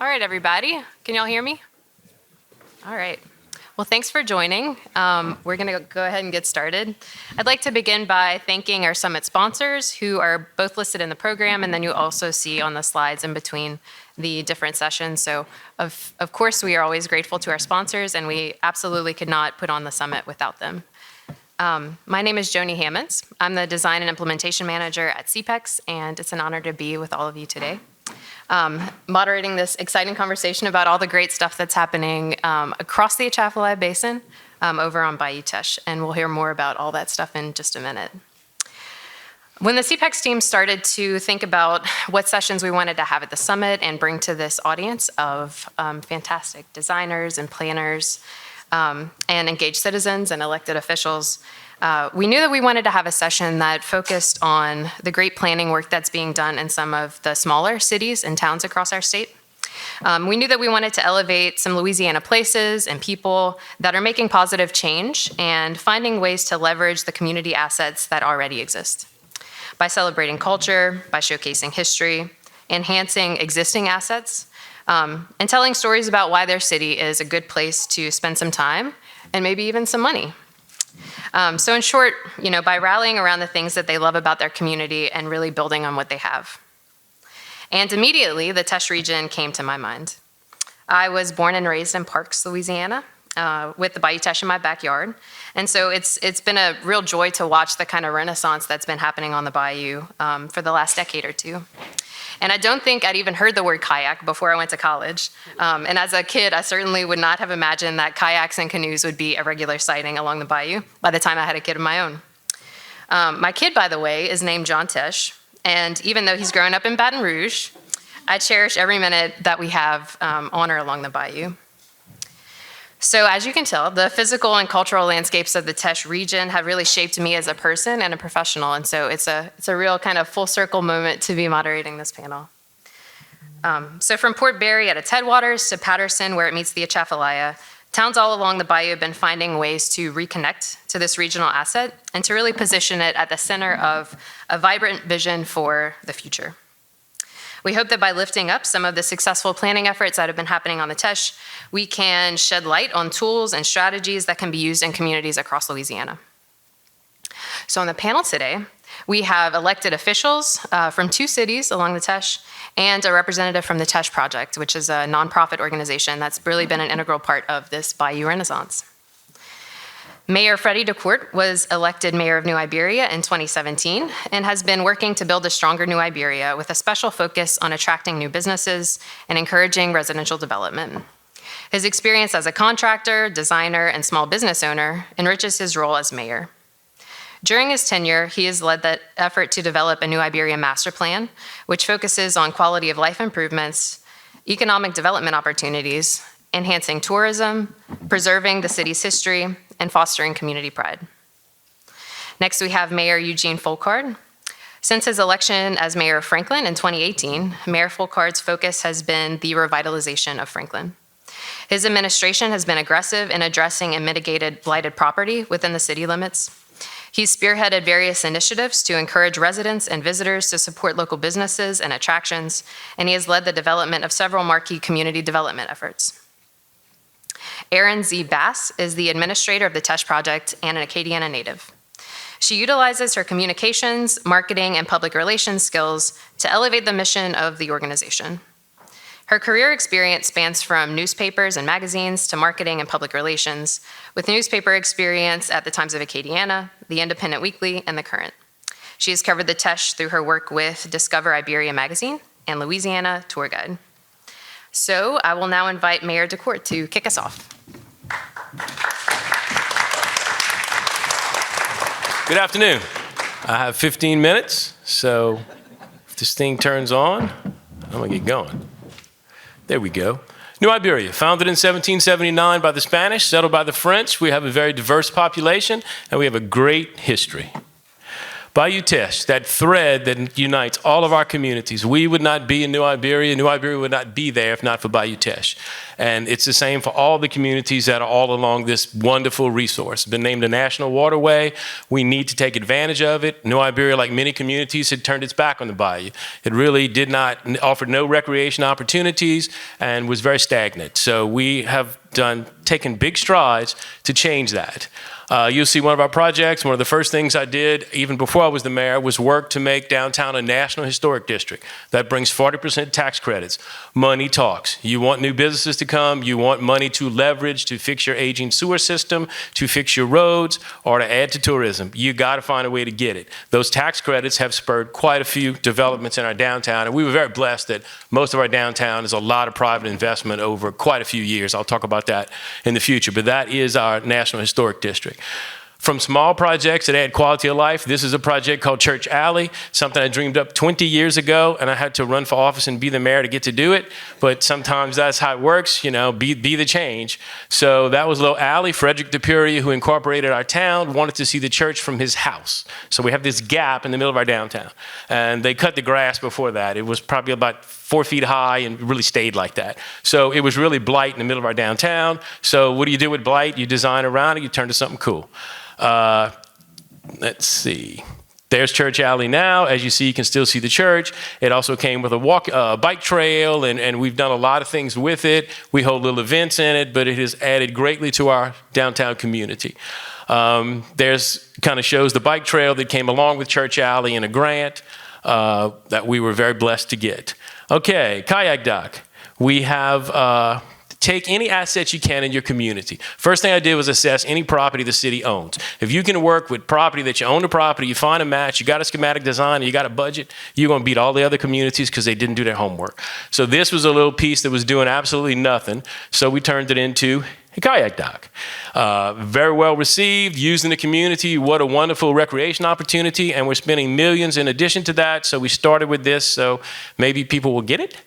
All right, everybody. Can y'all hear me? All right. Well, thanks for joining. We're going to go ahead and get started. I'd like to begin by thanking our summit sponsors who are both listed in the program, and then you also see on the slides in between the different sessions. So of course, we are always grateful to our sponsors, and we absolutely could not put on the summit without them. My name is Joni Hammonds. I'm the Design and Implementation Manager at CPEX, and it's an honor to be with all of you today. Moderating this exciting conversation about all the great stuff that's happening across the Atchafalaya Basin over on Bayou Teche, and we'll hear more about all that stuff in just a minute. When the CPEX team started to think about what sessions we wanted to have at the summit and bring to this audience of fantastic designers and planners and engaged citizens and elected officials, we knew that we wanted to have a session that focused on the great planning work that's being done in some of the smaller cities and towns across our state. We knew that we wanted to elevate some Louisiana places and people that are making positive change and finding ways to leverage the community assets that already exist. By celebrating culture, by showcasing history, enhancing existing assets, and telling stories about why their city is a good place to spend some time and maybe even some money. So in short, by rallying around the things that they love about their community and really building on what they have. And immediately, the Teche region came to my mind. I was born and raised in Parks, Louisiana, with the Bayou Teche in my backyard. And so it's been a real joy to watch the kind of renaissance that's been happening on the bayou for the last decade or two. And I don't think I'd even heard the word kayak before I went to college. And as a kid, I certainly would not have imagined that kayaks and canoes would be a regular sighting along the bayou by the time I had a kid of my own. My kid, by the way, is named John Teche. And even though he's grown up in Baton Rouge, I cherish every minute that we have on or along the bayou. So as you can tell, the physical and cultural landscapes of the Teche region have really shaped me as a person and a professional. And so it's a real kind of full circle moment to be moderating this panel. So from Port Barry at its headwaters to Patterson where it meets the Atchafalaya, towns all along the bayou have been finding ways to reconnect to this regional asset and to really position it at the center of a vibrant vision for the future. We hope that by lifting up some of the successful planning efforts that have been happening on the Teche, we can shed light on tools and strategies that can be used in communities across Louisiana. So on the panel today, we have elected officials from 2 cities along the Teche and a representative from the Teche Project, which is a nonprofit organization that's really been an integral part of this Bayou Renaissance. Mayor Freddie DeCourt was elected mayor of New Iberia in 2017 and has been working to build a stronger New Iberia with a special focus on attracting new businesses and encouraging residential development. His experience as a contractor, designer, and small business owner enriches his role as mayor. During his tenure, he has led the effort to develop a New Iberia master plan, which focuses on quality of life improvements, economic development opportunities, enhancing tourism, preserving the city's history, and fostering community pride. Next, we have Mayor Eugene Folkard. Since his election as mayor of Franklin in 2018, Mayor Folkard's focus has been the revitalization of Franklin. His administration has been aggressive in addressing and mitigated blighted property within the city limits. He's spearheaded various initiatives to encourage residents and visitors to support local businesses and attractions, and he has led the development of several marquee community development efforts. Erin Z. Bass is the administrator of the Teche Project and an Acadiana native. She utilizes her communications, marketing, and public relations skills to elevate the mission of the organization. Her career experience spans from newspapers and magazines to marketing and public relations, with newspaper experience at the Times of Acadiana, the Independent Weekly, and the Current. She has covered the Teche through her work with Discover Iberia magazine and Louisiana Tour Guide. So I will now invite Mayor DeCourt to kick us off. Good afternoon. I have 15 minutes, so if this thing turns on, I'm gonna get going. There we go. New Iberia, founded in 1779 by the Spanish, settled by the French. We have a very diverse population, and we have a great history. Bayou Teche, that thread that unites all of our communities. We would not be in New Iberia. New Iberia would not be there if not for Bayou Teche. And it's the same for all the communities that are all along this wonderful resource. It's been named a national waterway. We need to take advantage of it. New Iberia, like many communities, had turned its back on the bayou. It really did not offer no recreation opportunities and was very stagnant. So we have taken big strides to change that. You'll see one of our projects. One of the first things I did, even before I was the mayor, was work to make downtown a national historic district. That brings 40% tax credits. Money talks. You want new businesses to come. You want money to leverage to fix your aging sewer system, to fix your roads, or to add to tourism. You got to find a way to get it. Those tax credits have spurred quite a few developments in our downtown, and we were very blessed that most of our downtown is a lot of private investment over quite a few years. I'll talk about that in the future, but that is our National Historic District. From small projects that add quality of life, this is a project called Church Alley, something I dreamed up 20 years ago, and I had to run for office and be the mayor to get to do it. But sometimes that's how it works, you know, be the change. So that was a little alley. Frederick DePuria, who incorporated our town, wanted to see the church from his house. So we have this gap in the middle of our downtown. And they cut the grass before that. It was probably about 4 feet high and really stayed like that. So it was really blight in the middle of our downtown. So what do you do with blight? You design around it, you turn to something cool. Let's see. There's Church Alley now. As you see, you can still see the church. It also came with a bike trail, and we've done a lot of things with it. We hold little events in it, but it has added greatly to our downtown community. There's kind of shows the bike trail that came along with Church Alley in a grant that we were very blessed to get. Okay, kayak dock. We have take any assets you can in your community. First thing I did was assess any property the city owns. If you can work with property that you own the property, you find a match, you got a schematic design, and you got a budget, you're going to beat all the other communities because they didn't do their homework. So this was a little piece that was doing absolutely nothing. So we turned it into a kayak dock. Very well received, used in the community. What a wonderful recreation opportunity. And we're spending millions in addition to that. So we started with this, so maybe people will get it.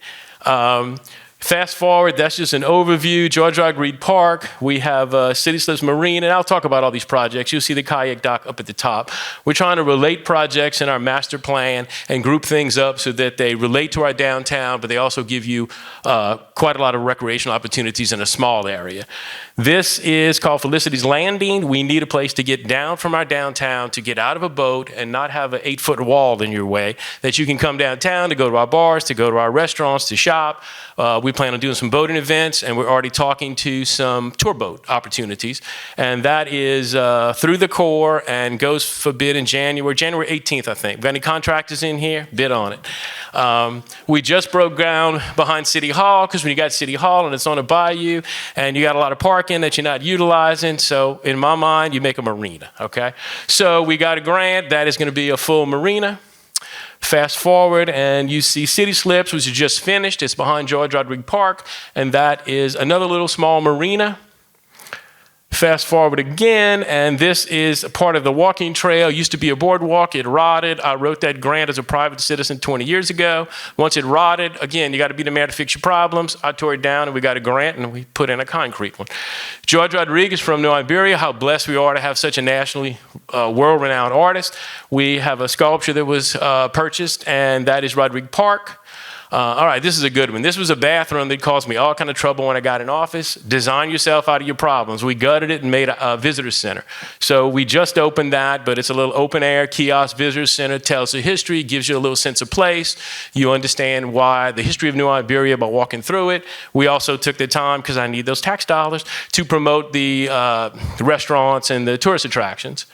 Fast forward, that's just an overview. George Reed Park, we have City Slips Marine, and I'll talk about all these projects. You'll see the kayak dock up at the top. We're trying to relate projects in our master plan and group things up so that they relate to our downtown, but they also give you quite a lot of recreational opportunities in a small area. This is called Felicity's Landing. We need a place to get down from our downtown, to get out of a boat and not have an 8-foot wall in your way, that you can come downtown to go to our bars, to go to our restaurants, to shop. We plan on doing some boating events, and we're already talking to some tour boat opportunities. And that is through the Corps and goes for bid in January 18th, I think. Got any contractors in here? Bid on it. We just broke ground behind City Hall, because when you got City Hall and it's on a bayou, and you got a lot of parking that you're not utilizing, so in my mind, you make a marina, okay? So we got a grant that is going to be a full marina. Fast forward, and you see City Slips, which is just finished. It's behind George Rodriguez Park, and that is another little small marina. Fast forward again, and this is a part of the walking trail. It used to be a boardwalk. It rotted. I wrote that grant as a private citizen 20 years ago. Once it rotted, again, you got to be the mayor to fix your problems. I tore it down, and we got a grant, and we put in a concrete one. George Rodriguez from New Iberia, how blessed we are to have such a nationally world-renowned artist. We have a sculpture that was purchased, and that is Rodriguez Park. All right, this is a good one. This was a bathroom that caused me all kind of trouble when I got in office. Design yourself out of your problems. We gutted it and made a visitor center. So we just opened that, but it's a little open air kiosk visitor center, tells the history, gives you a little sense of place. You understand why the history of New Iberia by walking through it. We also took the time, because I need those tax dollars, to promote the restaurants and the tourist attractions.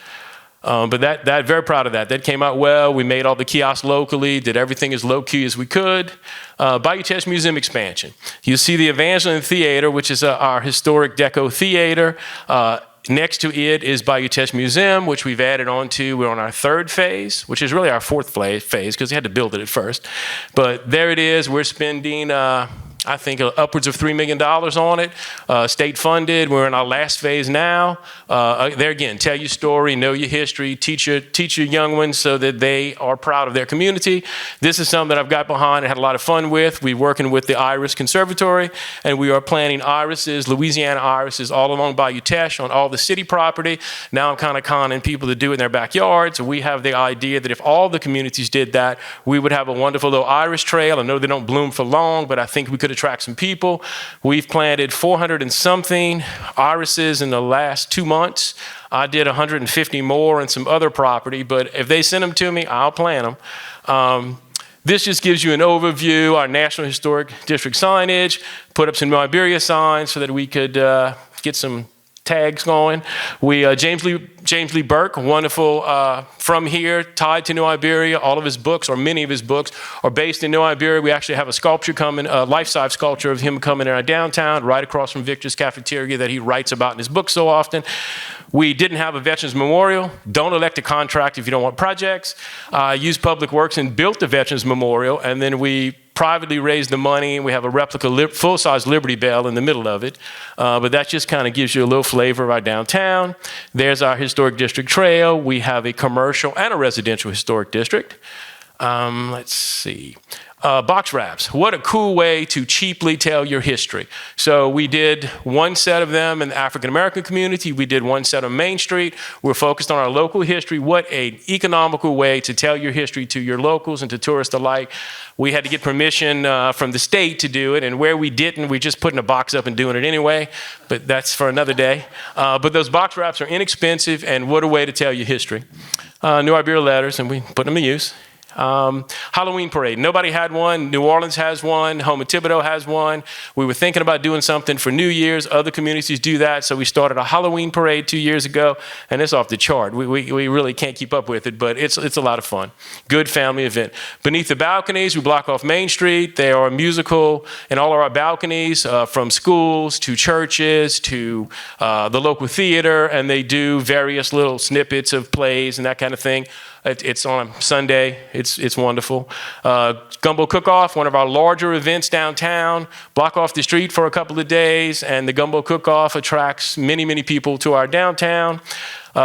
But that very proud of that. That came out well. We made all the kiosks locally, did everything as low-key as we could. Bayou Teche Museum expansion. You see the Evangeline Theater, which is our historic deco theater. Next to it is Bayou Teche Museum, which we've added on to. We're on our 3rd phase, which is really our 4th phase, because we had to build it at first. But there it is. We're spending I think upwards of $3 million on it, state funded. We're in our last phase now. There again, tell your story, know your history, teach your young ones so that they are proud of their community. This is something that I've got behind and had a lot of fun with. We're working with the Iris Conservatory, and we are planting irises, Louisiana irises, all along Bayou Teche on all the city property. Now I'm kind of conning people to do it in their backyards. So we have the idea that if all the communities did that, we would have a wonderful little iris trail. I know they don't bloom for long, but I think we could attract some people. We've planted 400 and something irises in the last 2 months. I did 150 more in some other property, but if they send them to me, I'll plant them. This just gives you an overview, our National Historic District signage, put up some New Iberia signs so that we could get some tags going. James Lee Burke, wonderful from here, tied to New Iberia. All of his books, or many of his books, are based in New Iberia. We actually have a sculpture coming, a life-size sculpture of him coming in our downtown, right across from Victor's Cafeteria that he writes about in his book so often. We didn't have a Veterans Memorial. Don't elect a contract if you don't want projects. Used Public Works and built the Veterans Memorial, and then we privately raised the money, and we have a replica full-size Liberty Bell in the middle of it. But that just kind of gives you a little flavor of our downtown. There's our Historic District Trail. We have a commercial and a residential historic district. Let's see. Box wraps. What a cool way to cheaply tell your history. So we did one set of them in the African American community. We did one set on Main Street. We're focused on our local history. What an economical way to tell your history to your locals and to tourists alike. We had to get permission from the state to do it, and where we didn't, we just putting a box up and doing it anyway, but that's for another day. But those box wraps are inexpensive, and what a way to tell your history. New Iberia letters, and we put them to use. Halloween parade. Nobody had one. New Orleans has one. Home of Thibodeau has one. We were thinking about doing something for New Year's. Other communities do that. So we started a Halloween parade 2 years ago, and it's off the chart. We really can't keep up with it, but it's a lot of fun. Good family event. Beneath the balconies, we block off Main Street. They are musical in all of our balconies, from schools to churches to the local theater, and they do various little snippets of plays and that kind of thing. It's on Sunday. It's wonderful. Gumbo Cook-Off, one of our larger events downtown. Block off the street for a couple of days, and the Gumbo Cook-Off attracts many, many people to our downtown.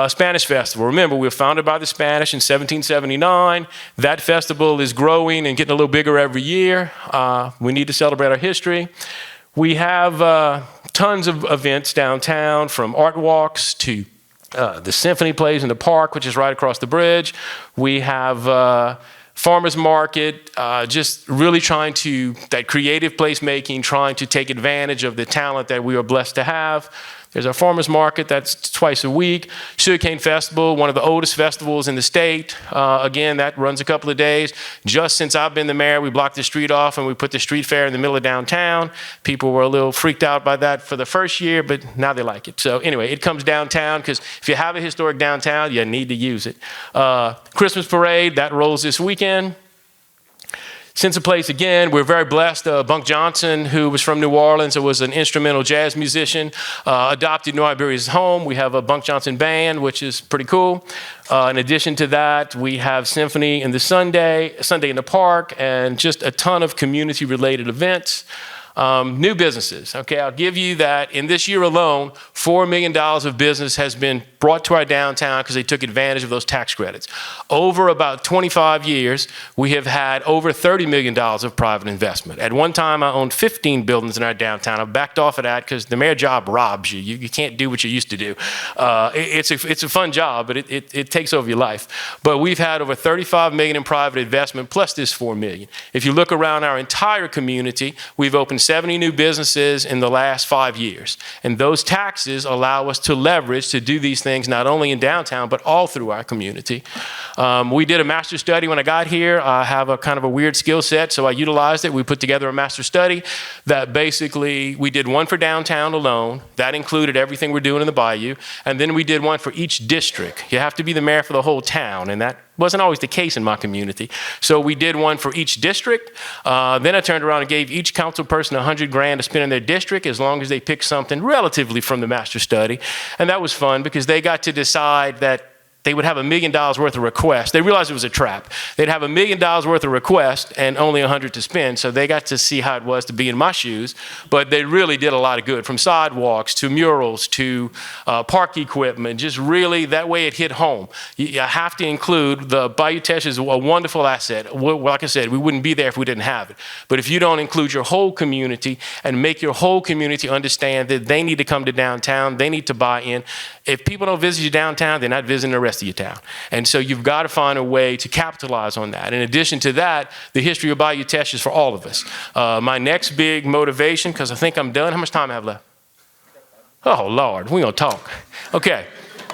Spanish Festival. Remember, we were founded by the Spanish in 1779. That festival is growing and getting a little bigger every year. We need to celebrate our history. We have tons of events downtown, from art walks to the symphony plays in the park, which is right across the bridge. We have farmers market, just really trying to, that creative placemaking, trying to take advantage of the talent that we are blessed to have. There's our farmers market, that's twice a week. Sugarcane Festival, one of the oldest festivals in the state. Again, that runs a couple of days. Just since I've been the mayor, we blocked the street off and we put the street fair in the middle of downtown. People were a little freaked out by that for the first year, but now they like it. So anyway, it comes downtown, because if you have a historic downtown, you need to use it. Christmas Parade, that rolls this weekend. Sense of Place again, we're very blessed. Bunk Johnson, who was from New Orleans and was an instrumental jazz musician, adopted New Iberia as home. We have a Bunk Johnson band, which is pretty cool. In addition to that, we have Symphony in the Sunday in the park, and just a ton of community-related events. New businesses, okay, I'll give you that in this year alone, $4 million of business has been brought to our downtown because they took advantage of those tax credits. Over about 25 years, we have had over $30 million of private investment. At one time, I owned 15 buildings in our downtown. I backed off of that because the mayor job robs you. You can't do what you used to do. It's a fun job, but it takes over your life. But we've had over $35 million in private investment, plus this $4 million. If you look around our entire community, we've opened 70 new businesses in the last 5 years. And those taxes allow us to leverage to do these things not only in downtown, but all through our community. We did a master study when I got here. I have a kind of a weird skill set, so I utilized it. We put together a master study that basically, we did one for downtown alone. That included everything we're doing in the Bayou. And then we did one for each district. You have to be the mayor for the whole town, and that wasn't always the case in my community. So we did one for each district. Then I turned around and gave each council person $100,000 to spend in their district, as long as they picked something relatively from the master study. And that was fun, because they got to decide that they would have $1 million worth of requests. They realized it was a trap. They'd have $1 million worth of requests and only 100 to spend. So they got to see how it was to be in my shoes. But they really did a lot of good, from sidewalks to murals to park equipment. Just really, that way it hit home. You have to include the Bayou Teche is a wonderful asset. Like I said, we wouldn't be there if we didn't have it. But if you don't include your whole community and make your whole community understand that they need to come to downtown, they need to buy in. If people don't visit you downtown, they're not visiting the rest of your town. And so you've got to find a way to capitalize on that. In addition to that, the history of Bayou Teche is for all of us. My next big motivation, because I think I'm done. How much time I have left? Oh, Lord, we're going to talk. Okay.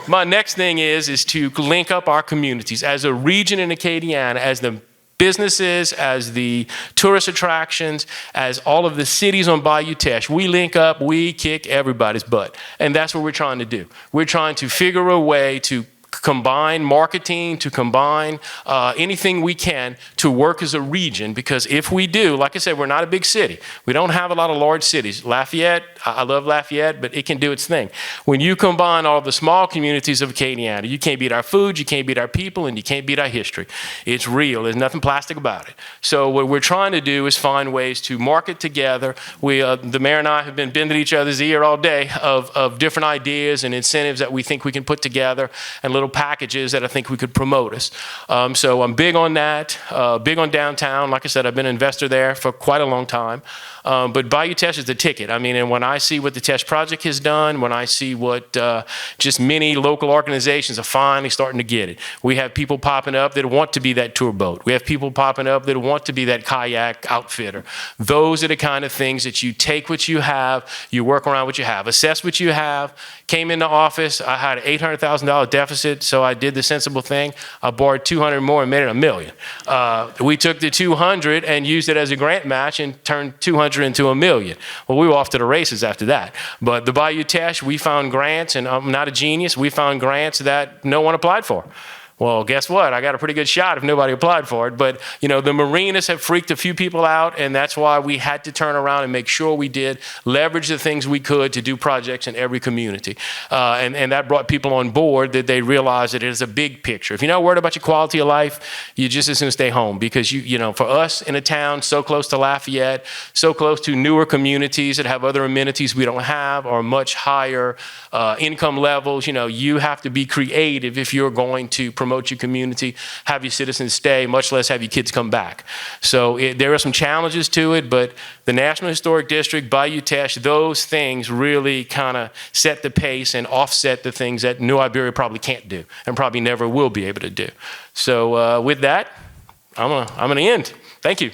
My next thing is to link up our communities as a region in Acadiana, as the businesses, as the tourist attractions, as all of the cities on Bayou Teche. We link up, we kick everybody's butt. And that's what we're trying to do. We're trying to figure a way to combine marketing, to combine anything we can to work as a region, because if we do, like I said, we're not a big city. We don't have a lot of large cities. Lafayette, I love Lafayette, but it can do its thing. When you combine all the small communities of Acadiana, you can't beat our food, you can't beat our people, and you can't beat our history. It's real. There's nothing plastic about it. So what we're trying to do is find ways to market together. The mayor and I have been bending each other's ear all day of different ideas and incentives that we think we can put together, and little packages that I think we could promote us. So I'm big on that, big on downtown. Like I said, I've been an investor there for quite a long time. But Bayou Teche is the ticket. I mean, and when I see what the Teche Project has done, when I see what just many local organizations are finally starting to get it. We have people popping up that want to be that tour boat. We have people popping up that want to be that kayak outfitter. Those are the kind of things that you take what you have, you work around what you have, assess what you have. Came into office, I had an $800,000 deficit, so I did the sensible thing. I borrowed 200 more and made it $1 million. We took the 200 and used it as a grant match and turned 200 into $1 million. Well, we were off to the races after that. But the Bayou Teche, we found grants, and I'm not a genius, we found grants that no one applied for. Well, guess what? I got a pretty good shot if nobody applied for it. But, you know, the marinas have freaked a few people out, and that's why we had to turn around and make sure we did leverage the things we could to do projects in every community. And that brought people on board, that they realized that it is a big picture. If you're not worried about your quality of life, you just as soon stay home, because, you know, for us in a town so close to Lafayette, so close to newer communities that have other amenities we don't have, or much higher income levels, you know, you have to be creative if you're going to promote your community, have your citizens stay, much less have your kids come back. So there are some challenges to it, but the National Historic District, Bayou Teche, those things really kind of set the pace and offset the things that New Iberia probably can't do and probably never will be able to do. So with that, I'm gonna end. Thank you.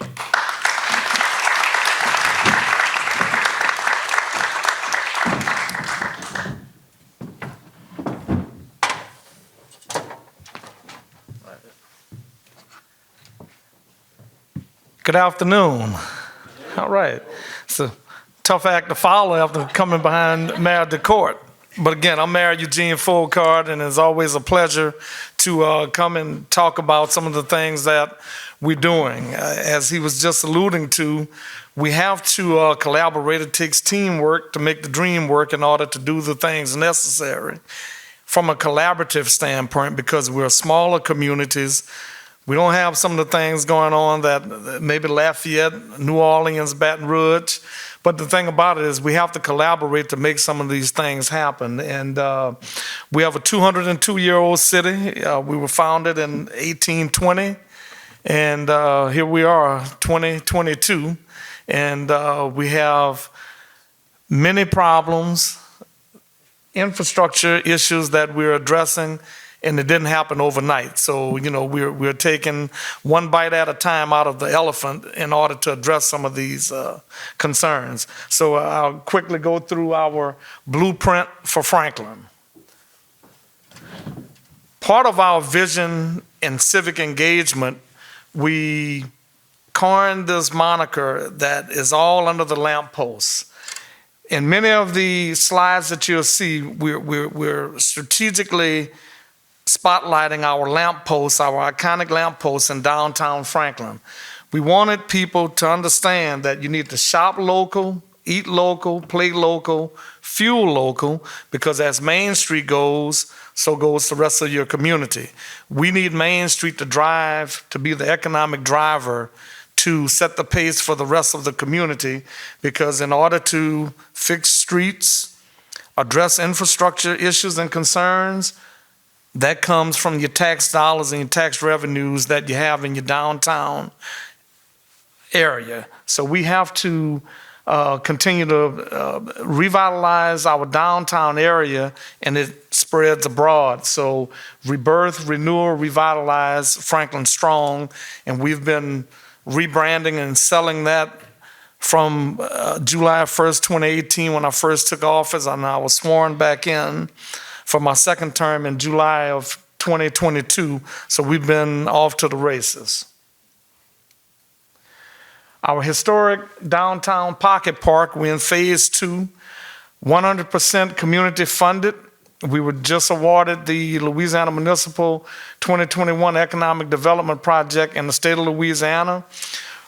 Good afternoon. All right. It's a tough act to follow after coming behind Mayor DeCourt. But again, I'm Mayor Eugene Fulcard, and it's always a pleasure to come and talk about some of the things that we're doing. As he was just alluding to, we have to collaborate. It takes teamwork to make the dream work in order to do the things necessary from a collaborative standpoint, because we're smaller communities. We don't have some of the things going on that maybe Lafayette, New Orleans, Baton Rouge. But the thing about it is we have to collaborate to make some of these things happen. And we have a 202-year-old city. We were founded in 1820. And here we are, 2022. And we have many problems, infrastructure issues that we're addressing. And it didn't happen overnight. So, you know, we're taking one bite at a time out of the elephant in order to address some of these concerns. So I'll quickly go through our blueprint for Franklin. Part of our vision and civic engagement, we coined this moniker that is all under the lamppost. In many of the slides that you'll see, we're strategically spotlighting our lampposts, our iconic lampposts in downtown Franklin. We wanted people to understand that you need to shop local, eat local, play local, fuel local, because as Main Street goes, so goes the rest of your community. We need Main Street to be the economic driver to set the pace for the rest of the community, because in order to fix streets, address infrastructure issues and concerns, that comes from your tax dollars and your tax revenues that you have in your downtown area. So we have to continue to revitalize our downtown area, and it spreads abroad. So rebirth, renewal, revitalize Franklin Strong, and we've been rebranding and selling that from July 1st, 2018, when I first took office, and I was sworn back in for my second term in July of 2022. So we've been off to the races. Our historic downtown pocket park, we're in phase 2, 100% community funded. We were just awarded the Louisiana Municipal 2021 Economic Development Project in the state of Louisiana.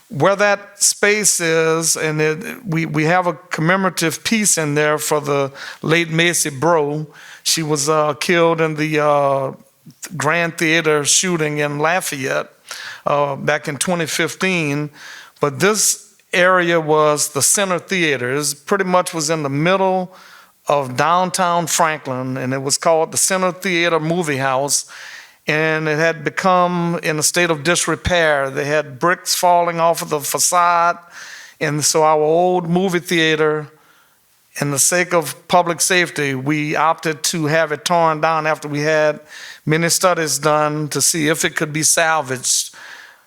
Where that space is, and we have a commemorative piece in there for the late Macy Bro. She was killed in the Grand Theater shooting in Lafayette back in 2015. But this area was the Center Theater. It pretty much was in the middle of downtown Franklin, and it was called the Center Theater Movie House. And it had become in a state of disrepair. They had bricks falling off of the facade. And so our old movie theater, in the sake of public safety, we opted to have it torn down after we had many studies done to see if it could be salvaged.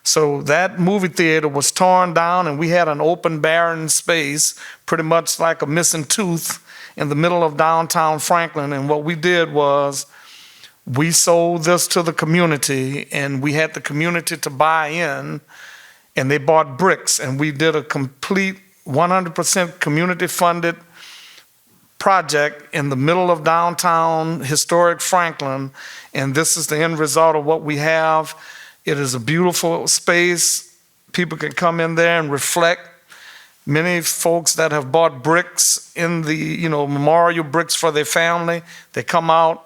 So that movie theater was torn down, and we had an open, barren space, pretty much like a missing tooth in the middle of downtown Franklin. And what we did was we sold this to the community, and we had the community to buy in, and they bought bricks, and we did a complete 100% community-funded project in the middle of downtown historic Franklin, and this is the end result of what we have. It is a beautiful space. People can come in there and reflect. Many folks that have bought bricks in the, memorial bricks for their family, they come out,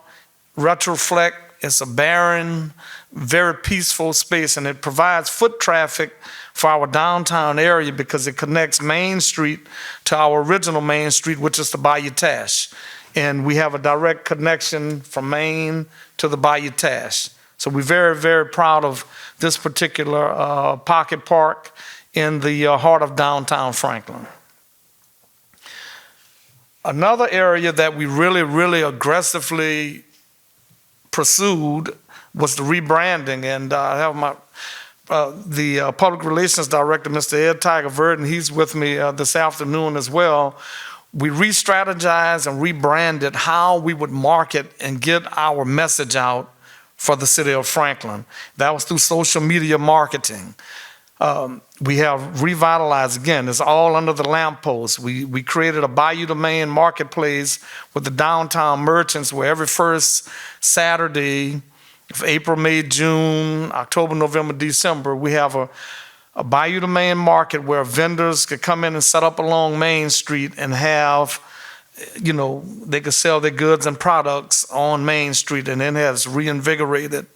retroflect. It's a barren, very peaceful space, and it provides foot traffic for our downtown area because it connects Main Street to our original Main Street, which is the Bayou Teche. And we have a direct connection from Main to the Bayou Teche. So we're very, very proud of this particular pocket park in the heart of downtown Franklin. Another area that we really, really aggressively pursued was the rebranding, and I have the public relations director, Mr. Ed Tiger Verdon. He's with me this afternoon as well. We re-strategized and rebranded how we would market and get our message out for the city of Franklin. That was through social media marketing. We have revitalized, again, it's all under the lamppost. We created a Bayou Domain marketplace with the downtown merchants, where every first Saturday of April, May, June, October, November, December, we have a Bayou Domain market where vendors could come in and set up along Main Street and have, they could sell their goods and products on Main Street, and it has reinvigorated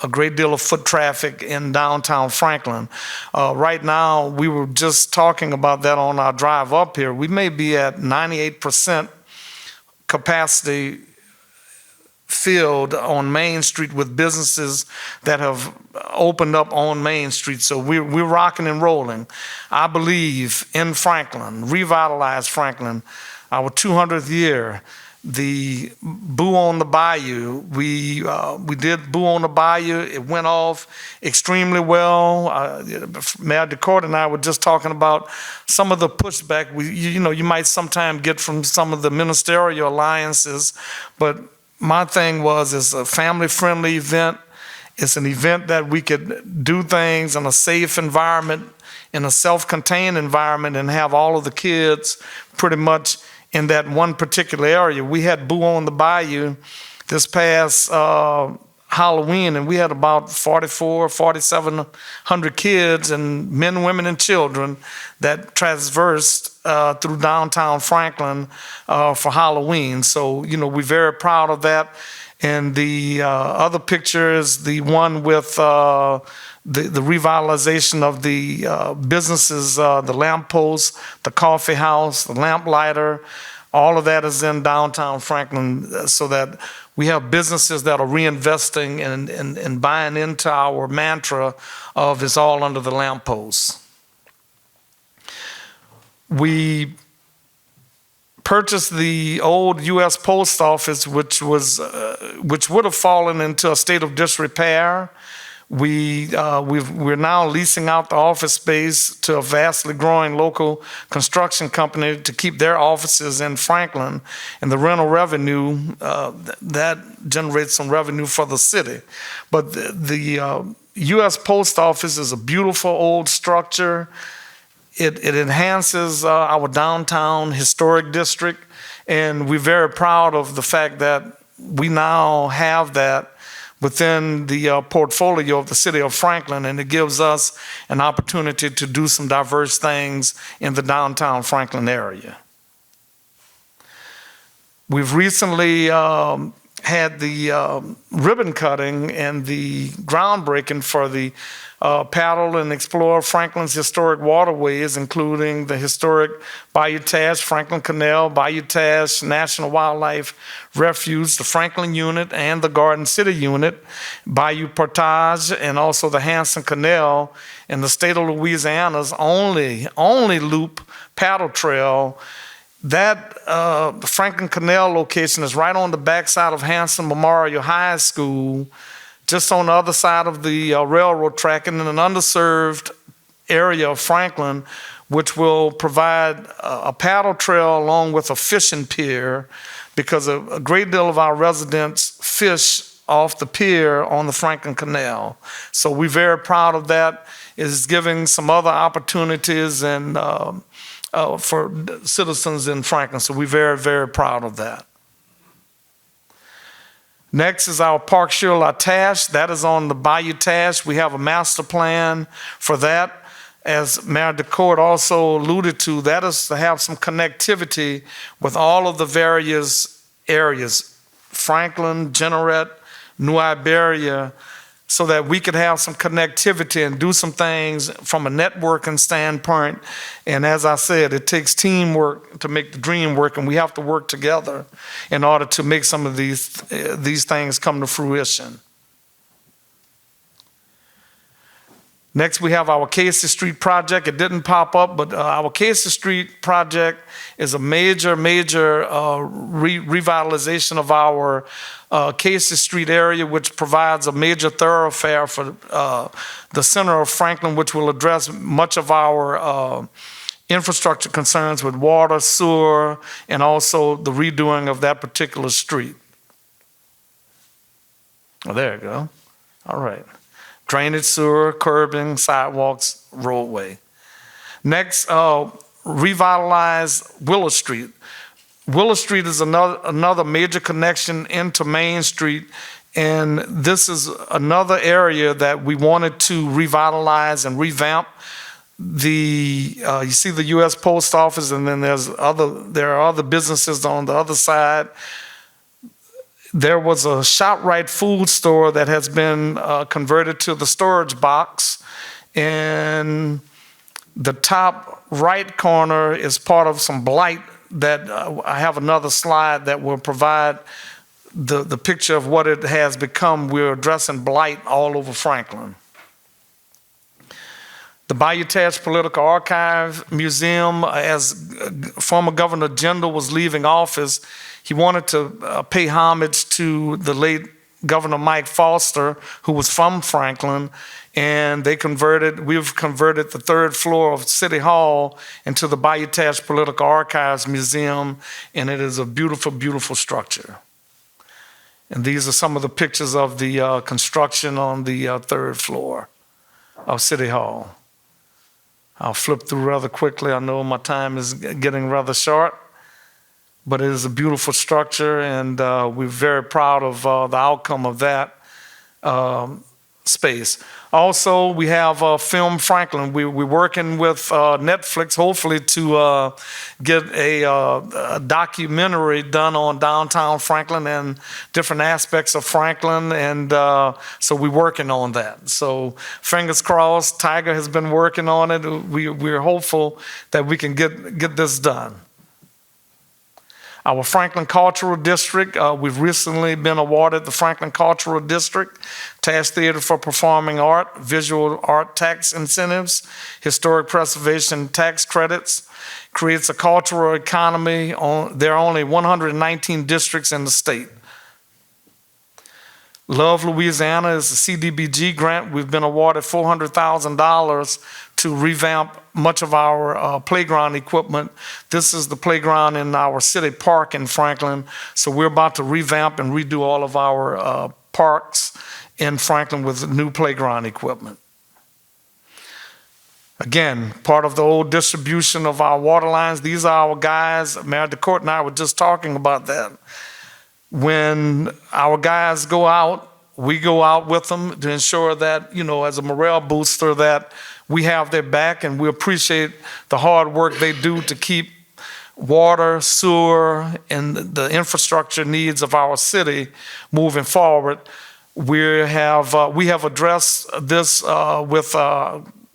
a great deal of foot traffic in downtown Franklin. Right now, we were just talking about that on our drive up here. We may be at 98% capacity filled on Main Street with businesses that have opened up on Main Street. So we're rocking and rolling. I believe in Franklin, revitalize Franklin, our 200th year. The Boo on the Bayou, we did Boo on the Bayou. It went off extremely well. Mayor DeCourt and I were just talking about some of the pushback you might sometimes get from some of the ministerial alliances, but my thing was, it's a family-friendly event. It's an event that we could do things in a safe environment, in a self-contained environment, and have all of the kids pretty much in that one particular area. We had Boo on the Bayou this past Halloween, and we had about 4,700 kids and men, women, and children that traversed through downtown Franklin for Halloween. So, we're very proud of that. And the other picture is the one with the revitalization of the businesses, the lamppost, the coffee house, the lamplighter. All of that is in downtown Franklin, so that we have businesses that are reinvesting and buying into our mantra of it's all under the lamppost. We purchased the old U.S. Post Office, which would have fallen into a state of disrepair. We're now leasing out the office space to a vastly growing local construction company to keep their offices in Franklin, and the rental revenue that generates some revenue for the city. But the U.S. Post Office is a beautiful old structure. It enhances our downtown historic district, and we're very proud of the fact that we now have that within the portfolio of the city of Franklin, and it gives us an opportunity to do some diverse things in the downtown Franklin area. We've recently had the ribbon cutting and the groundbreaking for the paddle and explore Franklin's historic waterways, including the historic Bayou Teche, Franklin Canal, Bayou Teche National Wildlife Refuge, the Franklin Unit, and the Garden City Unit, Bayou Portage, and also the Hanson Canal, and the state of Louisiana's only loop paddle trail. That Franklin Canal location is right on the backside of Hanson Memorial High School, just on the other side of the railroad track, and in an underserved area of Franklin, which will provide a paddle trail along with a fishing pier, because a great deal of our residents fish off the pier on the Franklin Canal. So we're very proud of that. It's giving some other opportunities and for citizens in Franklin. So we're very, very proud of that. Next is our Park sur la Teche. That is on the Bayou Teche. We have a master plan for that. As Mayor DeCourt also alluded to, that is to have some connectivity with all of the various areas, Franklin, Jeanerette, New Iberia, so that we could have some connectivity and do some things from a networking standpoint. And as I said, it takes teamwork to make the dream work, and we have to work together in order to make some of these things come to fruition. Next, we have our Casey Street project. It didn't pop up, but our Casey Street project is a major revitalization of our Casey Street area, which provides a major thoroughfare for the center of Franklin, which will address much of our infrastructure concerns with water, sewer, and also the redoing of that particular street. Oh, there you go. All right. Drainage, sewer, curbing, sidewalks, roadway. Next, revitalize Willow Street. Willow Street is another major connection into Main Street, and this is another area that we wanted to revitalize and revamp. You see the U.S. Post Office, and then there are other businesses on the other side. There was a ShopRite food store that has been converted to the storage box, and the top right corner is part of some blight that I have another slide that will provide the picture of what it has become. We're addressing blight all over Franklin. The Bayou Teche Political Archive Museum, as former Governor Jindal was leaving office, he wanted to pay homage to the late Governor Mike Foster, who was from Franklin, and we've converted the third floor of City Hall into the Bayou Teche Political Archives Museum, and it is a beautiful, beautiful structure. And these are some of the pictures of the construction on the third floor of City Hall. I'll flip through rather quickly. I know my time is getting rather short, but it is a beautiful structure, and we're very proud of the outcome of that. space. Also, we have Film Franklin. We're working with Netflix, hopefully, to get a documentary done on downtown Franklin and different aspects of Franklin, and so we're working on that. So fingers crossed, Tiger has been working on it. We're hopeful that we can get this done. Our Franklin Cultural District, we've recently been awarded the Franklin Cultural District Task Theater for Performing Art, Visual Art Tax Incentives, Historic Preservation Tax Credits, creates a cultural economy. There are only 119 districts in the state. Love Louisiana is a CDBG grant. We've been awarded $400,000 to revamp much of our playground equipment. This is the playground in our city park in Franklin. So we're about to revamp and redo all of our parks in Franklin with new playground equipment. Again, part of the old distribution of our water lines. These are our guys. Mayor DeCourt and I were just talking about that. When our guys go out, we go out with them to ensure that, as a morale booster, that we have their back, and we appreciate the hard work they do to keep water, sewer, and the infrastructure needs of our city moving forward. We have addressed this with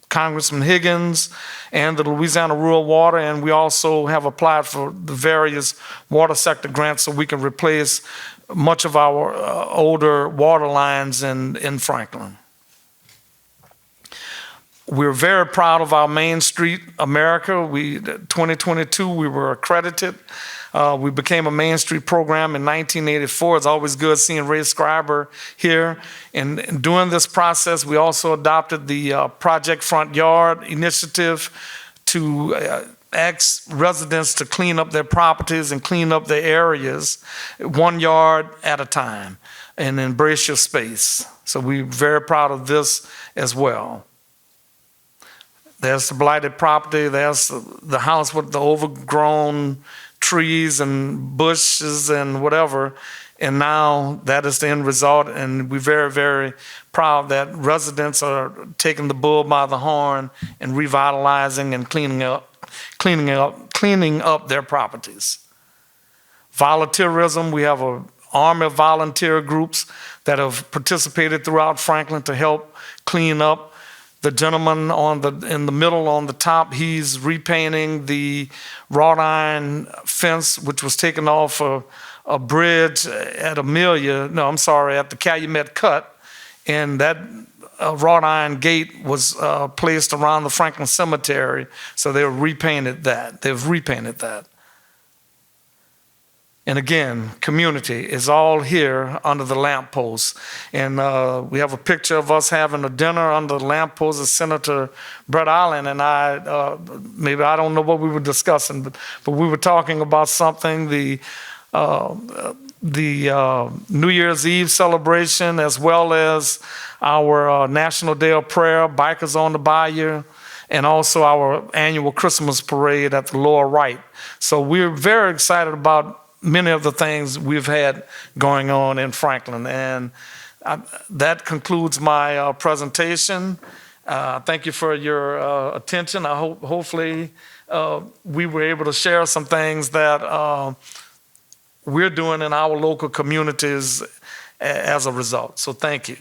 Congressman Higgins and the Louisiana Rural Water, and we also have applied for the various water sector grants so we can replace much of our older water lines in Franklin. We're very proud of our Main Street America. 2022, we were accredited. We became a Main Street program in 1984. It's always good seeing Ray Scriber here. And during this process, we also adopted the Project Front Yard initiative to ask residents to clean up their properties and clean up their areas 1 yard at a time and embrace your space. So we're very proud of this as well. There's the blighted property. There's the house with the overgrown trees and bushes and whatever. And now that is the end result. And we're very, very proud that residents are taking the bull by the horn and revitalizing and cleaning up their properties. Volunteerism, we have an army of volunteer groups that have participated throughout Franklin to help clean up. The gentleman in the middle on the top, he's repainting the wrought iron fence, which was taken off a bridge at the Calumet Cut. And that wrought iron gate was placed around the Franklin Cemetery. So they've repainted that. And again, community is all here under the lamppost. And we have a picture of us having a dinner under the lamppost of Senator Brett Allen and I. Maybe I don't know what we were discussing, but we were talking about something, the New Year's Eve celebration, as well as our National Day of Prayer, Bikers on the Bayou, and also our annual Christmas parade at the lower right. So we're very excited about many of the things we've had going on in Franklin. And that concludes my presentation. Thank you for your attention. I hopefully we were able to share some things that we're doing in our local communities as a result. So thank you.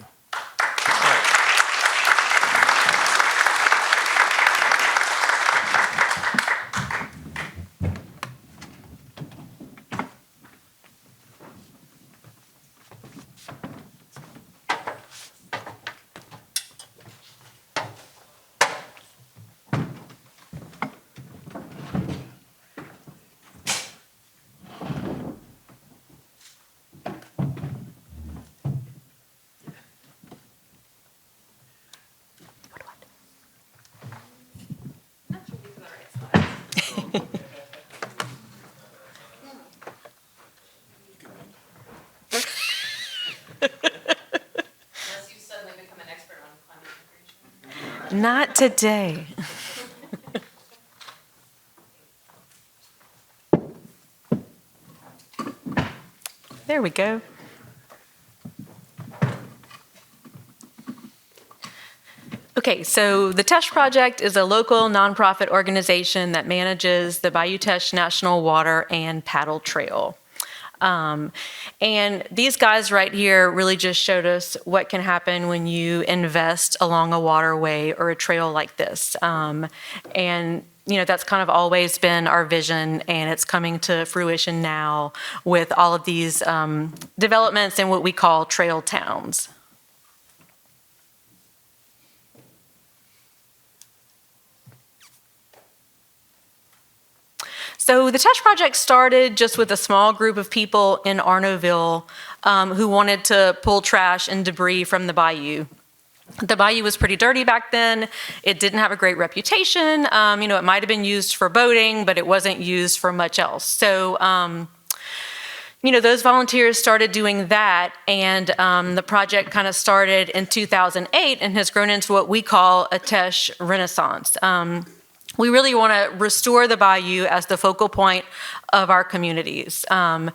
Not today. There we go. Okay, so the Teche Project is a local nonprofit organization that manages the Bayou Teche National Water and Paddle Trail. And these guys right here really just showed us what can happen when you invest along a waterway or a trail like this. And you know, that's kind of always been our vision, and it's coming to fruition now with all of these developments in what we call trail towns. So the Teche Project started just with a small group of people in Arnaudville who wanted to pull trash and debris from the bayou. The bayou was pretty dirty back then. It didn't have a great reputation. You know, it might have been used for boating, but it wasn't used for much else. So, you know, those volunteers started doing that, and the project kind of started in 2008 and has grown into what we call a Teche Renaissance. We really want to restore the bayou as the focal point of our communities. And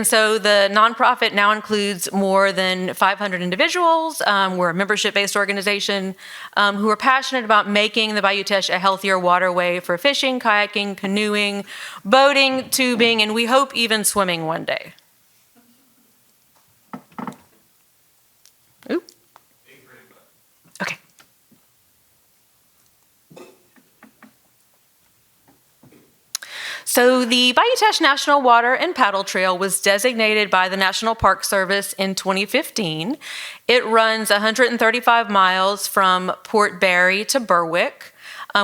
so the nonprofit now includes more than 500 individuals. We're a membership-based organization who are passionate about making the Bayou Teche a healthier waterway for fishing, kayaking, canoeing, boating, tubing, and we hope even swimming one day. Ooh. Okay. So the Bayou Teche National Water and Paddle Trail was designated by the National Park Service in 2015. It runs 135 miles from Port Barre to Berwick.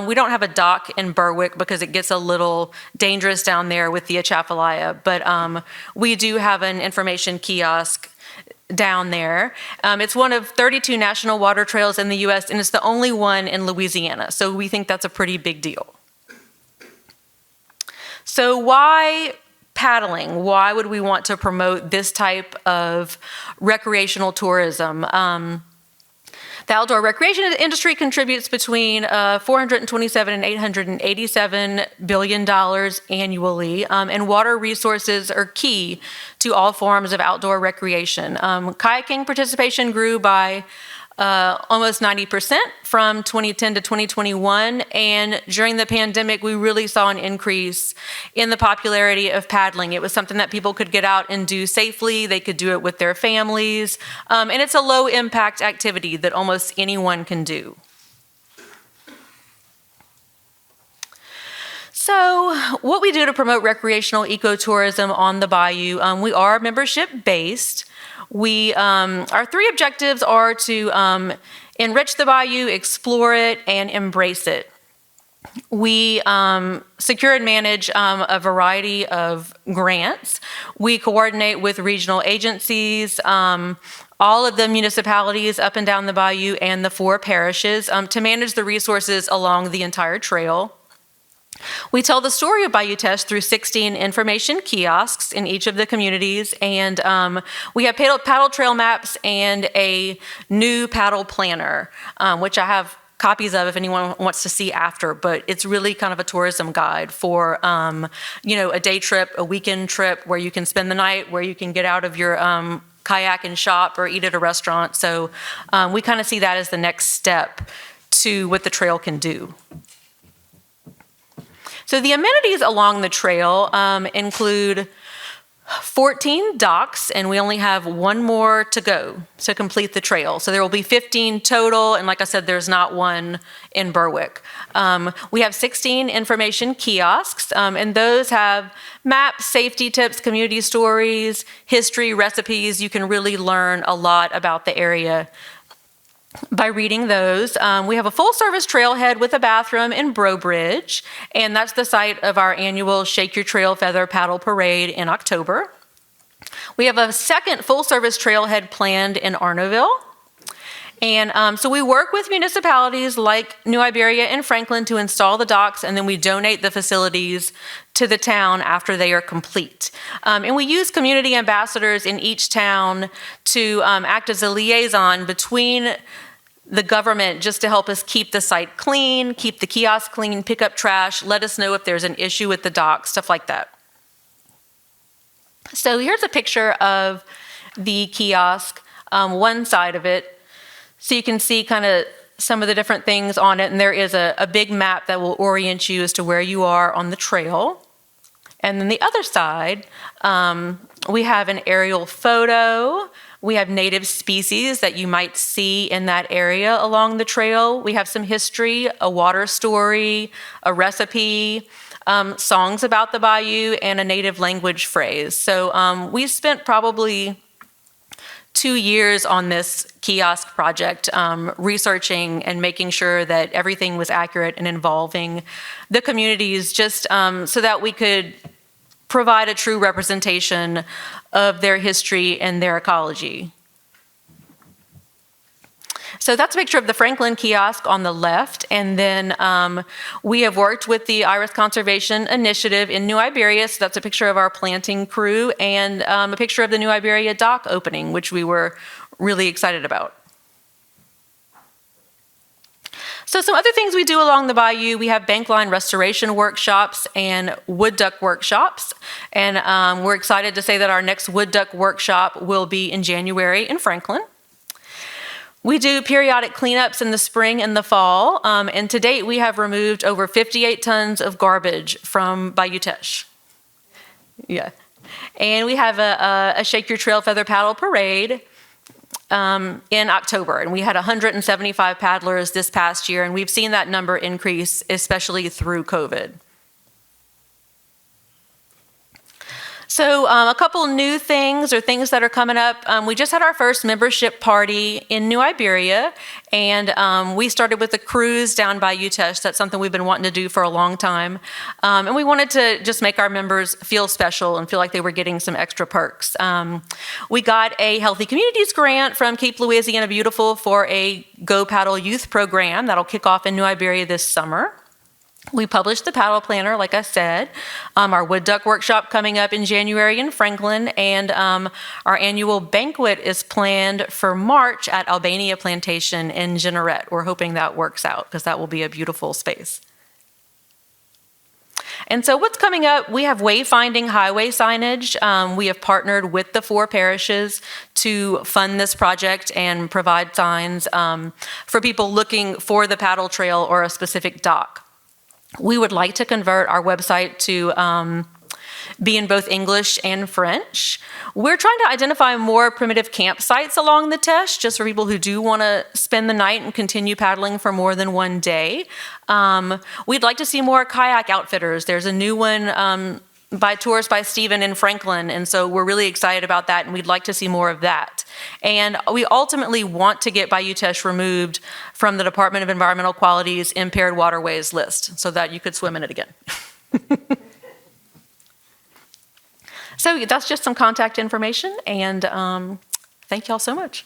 We don't have a dock in Berwick because it gets a little dangerous down there with the Atchafalaya, but we do have an information kiosk down there. It's one of 32 national water trails in the U.S., and it's the only one in Louisiana, so we think that's a pretty big deal. So why paddling? Why would we want to promote this type of recreational tourism? The outdoor recreation industry contributes between $427 and $887 billion annually, and water resources are key to all forms of outdoor recreation. Kayaking participation grew by almost 90% from 2010 to 2021, and during the pandemic we really saw an increase in the popularity of paddling. It was something that people could get out and do safely. They could do it with their families, and it's a low impact activity that almost anyone can do. So what we do to promote recreational ecotourism on the bayou, we are membership based. Our three objectives are to enrich the bayou, explore it, and embrace it. We secure and manage a variety of grants. We coordinate with regional agencies, all of the municipalities up and down the bayou, and the 4 parishes to manage the resources along the entire trail. We tell the story of Bayou Teche through 16 information kiosks in each of the communities, and we have paddle trail maps and a new paddle planner, which I have copies of if anyone wants to see after, but it's really kind of a tourism guide for you know, a day trip, a weekend trip where you can spend the night, where you can get out of your kayak and shop or eat at a restaurant. So we kind of see that as the next step to what the trail can do. So the amenities along the trail include 14 docks, and we only have 1 more to go to complete the trail. So there will be 15 total, and like I said, there's not one in Berwick. We have 16 information kiosks, and those have maps, safety tips, community stories, history, recipes. You can really learn a lot about the area by reading those. We have a full-service trailhead with a bathroom in Brobridge, and that's the site of our annual Shake Your Trail Feather Paddle Parade in October. We have a second full-service trailhead planned in Arnaudville. And so we work with municipalities like New Iberia and Franklin to install the docks, and then we donate the facilities to the town after they are complete. And we use community ambassadors in each town to act as a liaison between the government just to help us keep the site clean, keep the kiosk clean, pick up trash, let us know if there's an issue with the dock, stuff like that. So here's a picture of the kiosk, one side of it. So you can see kind of some of the different things on it, and there is a big map that will orient you as to where you are on the trail. And then the other side, we have an aerial photo. We have native species that you might see in that area along the trail. We have some history, a water story, a recipe, songs about the bayou, and a native language phrase. So we spent probably 2 years on this kiosk project, researching and making sure that everything was accurate and involving the communities, just so that we could provide a true representation of their history and their ecology. So that's a picture of the Franklin kiosk on the left, and then we have worked with the Iris Conservation Initiative in New Iberia, so that's a picture of our planting crew, and a picture of the New Iberia dock opening, which we were really excited about. So some other things we do along the bayou, we have bankline restoration workshops and wood duck workshops. And we're excited to say that our next wood duck workshop will be in January in Franklin. We do periodic cleanups in the spring and the fall. And to date, we have removed over 58 tons of garbage from Bayou Teche. Yeah. And we have a Shake Your Trail Feather Paddle Parade in October, and we had 175 paddlers this past year, and we've seen that number increase, especially through COVID. So a couple new things or things that are coming up. We just had our first membership party in New Iberia, and we started with a cruise down Bayou Teche. That's something we've been wanting to do for a long time. And we wanted to just make our members feel special and feel like they were getting some extra perks. We got a Healthy Communities grant from Keep Louisiana Beautiful for a Go Paddle youth program that'll kick off in New Iberia this summer. We published the paddle planner, like I said, our wood duck workshop coming up in January in Franklin, and our annual banquet is planned for March at Albania Plantation in Jeanerette. We're hoping that works out because that will be a beautiful space. And so what's coming up, we have wayfinding highway signage. We have partnered with the 4 parishes to fund this project and provide signs for people looking for the paddle trail or a specific dock. We would like to convert our website to be in both English and French. We're trying to identify more primitive campsites along the Teche, just for people who do want to spend the night and continue paddling for more than one day. We'd like to see more kayak outfitters. There's a new one by Tours by Stephen in Franklin, and so we're really excited about that, and we'd like to see more of that. And we ultimately want to get Bayou Teche removed from the Department of Environmental Quality's impaired waterways list so that you could swim in it again. So that's just some contact information, and thank y'all so much.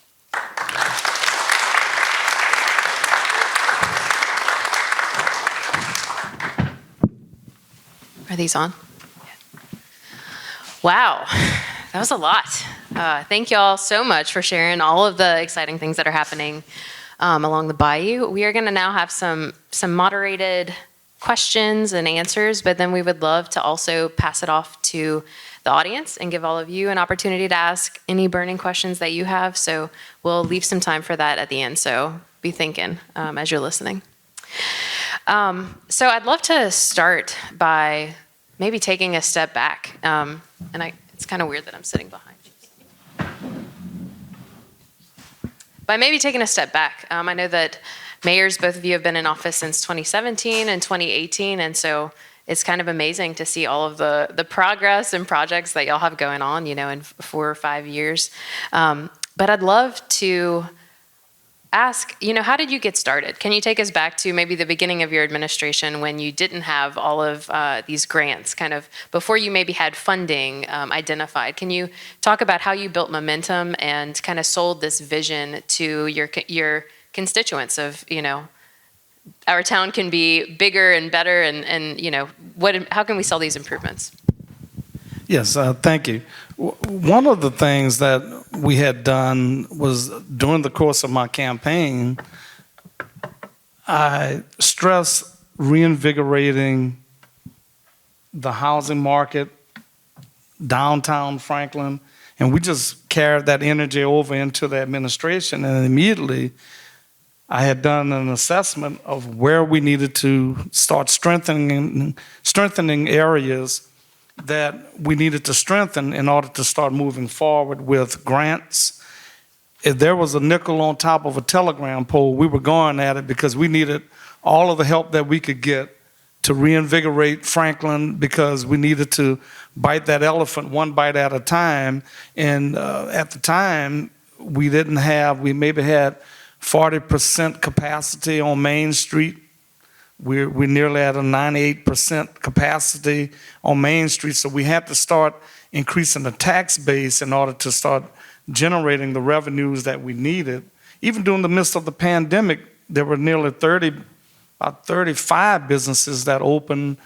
Are these on? Wow, that was a lot. Thank y'all so much for sharing all of the exciting things that are happening along the bayou. We are going to now have some moderated questions and answers, but then we would love to also pass it off to the audience and give all of you an opportunity to ask any burning questions that you have. So we'll leave some time for that at the end. So be thinking as you're listening. So I'd love to start by maybe taking a step back. It's kind of weird that I'm sitting behind you. By maybe taking a step back, I know that mayors, both of you have been in office since 2017 and 2018, and so it's kind of amazing to see all of the progress and projects that y'all have going on, in 4 or 5 years. But I'd love to ask, how did you get started? Can you take us back to maybe the beginning of your administration when you didn't have all of these grants, kind of before you maybe had funding identified? Can you talk about how you built momentum and kind of sold this vision to your constituents of, our town can be bigger and better, and how can we sell these improvements? Yes, thank you. One of the things that we had done was during the course of my campaign, I stressed reinvigorating the housing market, downtown Franklin, and we just carried that energy over into the administration, and immediately I had done an assessment of where we needed to start strengthening areas that we needed to strengthen in order to start moving forward with grants. If there was a nickel on top of a telegram pole, we were going at it because we needed all of the help that we could get to reinvigorate Franklin, because we needed to bite that elephant one bite at a time. And at the time, we maybe had 40% capacity on Main Street. We're nearly at a 98% capacity on Main Street, so we had to start increasing the tax base in order to start generating the revenues that we needed. Even during the midst of the pandemic, there were nearly about 35 businesses that opened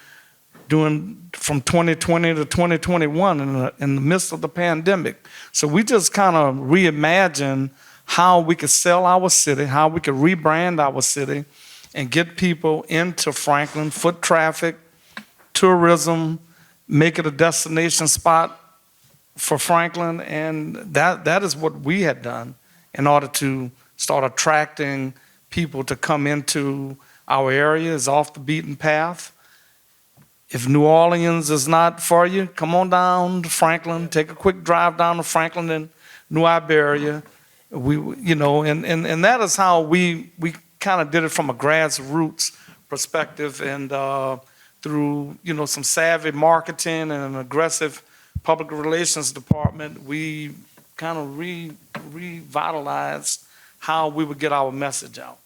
from 2020 to 2021 in the midst of the pandemic. So we just kind of reimagined how we could sell our city, how we could rebrand our city, and get people into Franklin, foot traffic, tourism, make it a destination spot for Franklin. And that is what we had done in order to start attracting people to come into our area, is off the beaten path. If New Orleans is not for you, come on down to Franklin, take a quick drive down to Franklin and New Iberia. And that is how we kind of did it from a grassroots perspective, and through some savvy marketing and an aggressive public relations department, we kind of revitalized how we would get our message out.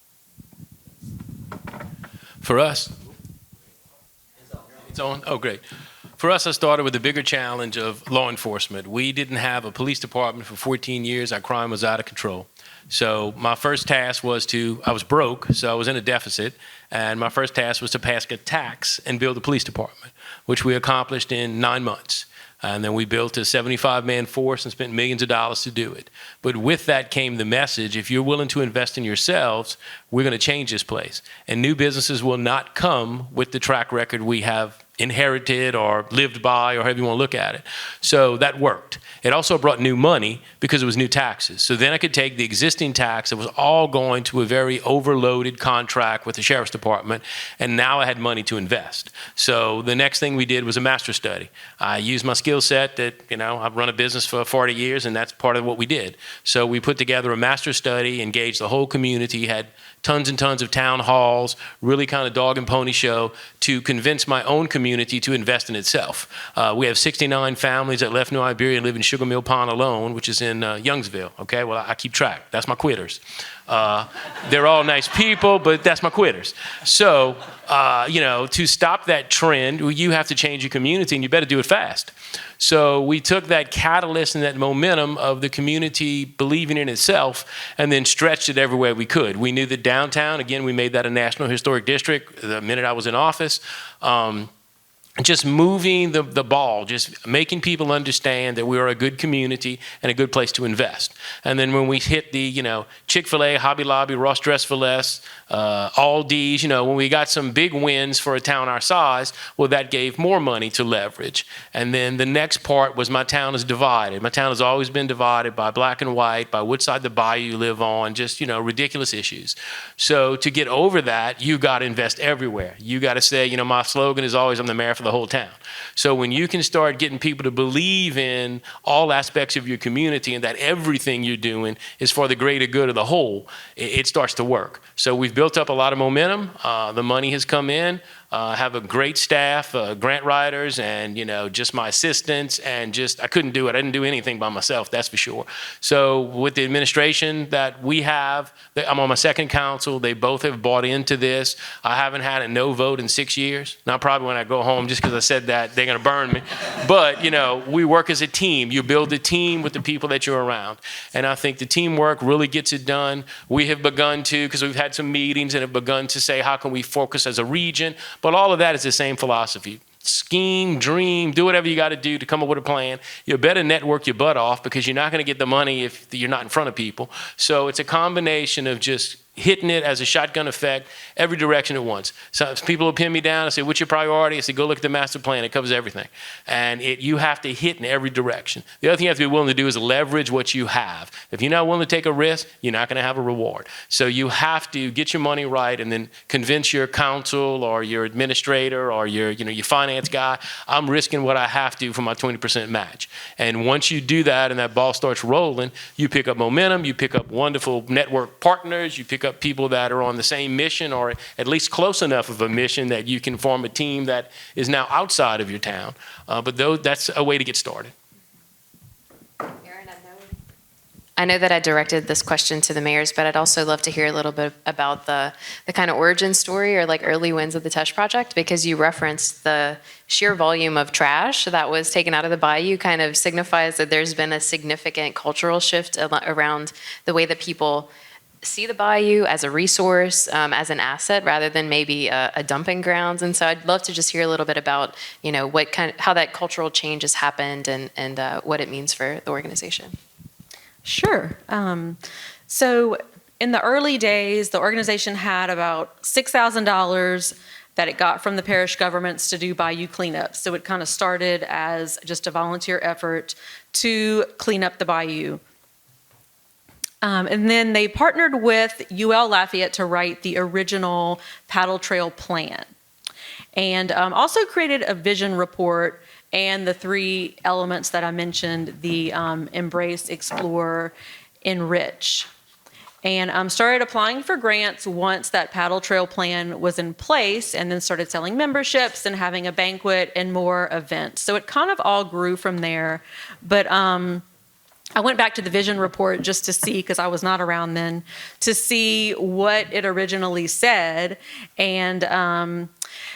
For us, it's on? Oh, great. For us, I started with the bigger challenge of law enforcement. We didn't have a police department for 14 years. Our crime was out of control. So my first task was I was broke, so I was in a deficit, and my first task was to pass a tax and build a police department, which we accomplished in 9 months. And then we built a 75-man force and spent millions of dollars to do it. But with that came the message: if you're willing to invest in yourselves, we're going to change this place. And new businesses will not come with the track record we have inherited or lived by, or however you want to look at it. So that worked. It also brought new money because it was new taxes. So then I could take the existing tax that was all going to a very overloaded contract with the sheriff's department, and now I had money to invest. So the next thing we did was a master study. I used my skill set that, I've run a business for 40 years, and that's part of what we did. So we put together a master study, engaged the whole community, had tons and tons of town halls, really kind of dog and pony show to convince my own community to invest in itself. We have 69 families that left New Iberia and live in Sugar Mill Pond alone, which is in Youngsville. Okay, well, I keep track. That's my quitters. They're all nice people, but that's my quitters. So, to stop that trend, you have to change your community, and you better do it fast. So we took that catalyst and that momentum of the community believing in itself and then stretched it everywhere we could. We knew that downtown, again, we made that a National Historic District the minute I was in office. Just moving the ball, just making people understand that we are a good community and a good place to invest. And then when we hit the, Chick-fil-A, Hobby Lobby, Ross Dress for Less, Aldi's, when we got some big wins for a town our size, well, that gave more money to leverage. And then the next part was my town is divided. My town has always been divided by black and white, by which side of the bayou you live on, just, ridiculous issues. So to get over that, you got to invest everywhere. You got to say, my slogan is always, I'm the mayor for the whole town. So when you can start getting people to believe in all aspects of your community and that everything you're doing is for the greater good of the whole, it starts to work. So we've built up a lot of momentum. The money has come in. Have a great staff, grant writers, and just my assistants, and I couldn't do it. I didn't do anything by myself, that's for sure. So with the administration that we have, I'm on my second council. They both have bought into this. I haven't had a no vote in 6 years. Now probably when I go home, just because I said that, they're going to burn me. But we work as a team. You build a team with the people that you're around, and I think the teamwork really gets it done. We have begun to, because we've had some meetings, and have begun to say, how can we focus as a region? But all of that is the same philosophy. Scheme, dream, do whatever you got to do to come up with a plan. You better network your butt off, because you're not going to get the money if you're not in front of people. So it's a combination of just, hitting it as a shotgun effect every direction at once. So people will pin me down and say, what's your priority? I say, go look at the master plan. It covers everything. And you have to hit in every direction. The other thing you have to be willing to do is leverage what you have. If you're not willing to take a risk, you're not going to have a reward. So you have to get your money right and then convince your counsel or your administrator or your finance guy, I'm risking what I have to for my 20% match. And once you do that and that ball starts rolling, you pick up momentum, you pick up wonderful network partners, you pick up people that are on the same mission or at least close enough of a mission that you can form a team that is now outside of your town. But that's a way to get started. I know that I directed this question to the mayors, but I'd also love to hear a little bit about the kind of origin story or like early wins of the Teche project, because you referenced the sheer volume of trash that was taken out of the bayou kind of signifies that there's been a significant cultural shift around the way that people see the bayou as a resource, as an asset, rather than maybe a dumping grounds. And so I'd love to just hear a little bit about, how that cultural change has happened and what it means for the organization. Sure. So in the early days, the organization had about $6,000 that it got from the parish governments to do bayou cleanup. So it kind of started as just a volunteer effort to clean up the bayou. And then they partnered with UL Lafayette to write the original paddle trail plan, and also created a vision report and the 3 elements that I mentioned, the embrace, explore, enrich. And started applying for grants once that paddle trail plan was in place, and then started selling memberships and having a banquet and more events. So it kind of all grew from there. But I went back to the vision report just to see, because I was not around then, to see what it originally said. And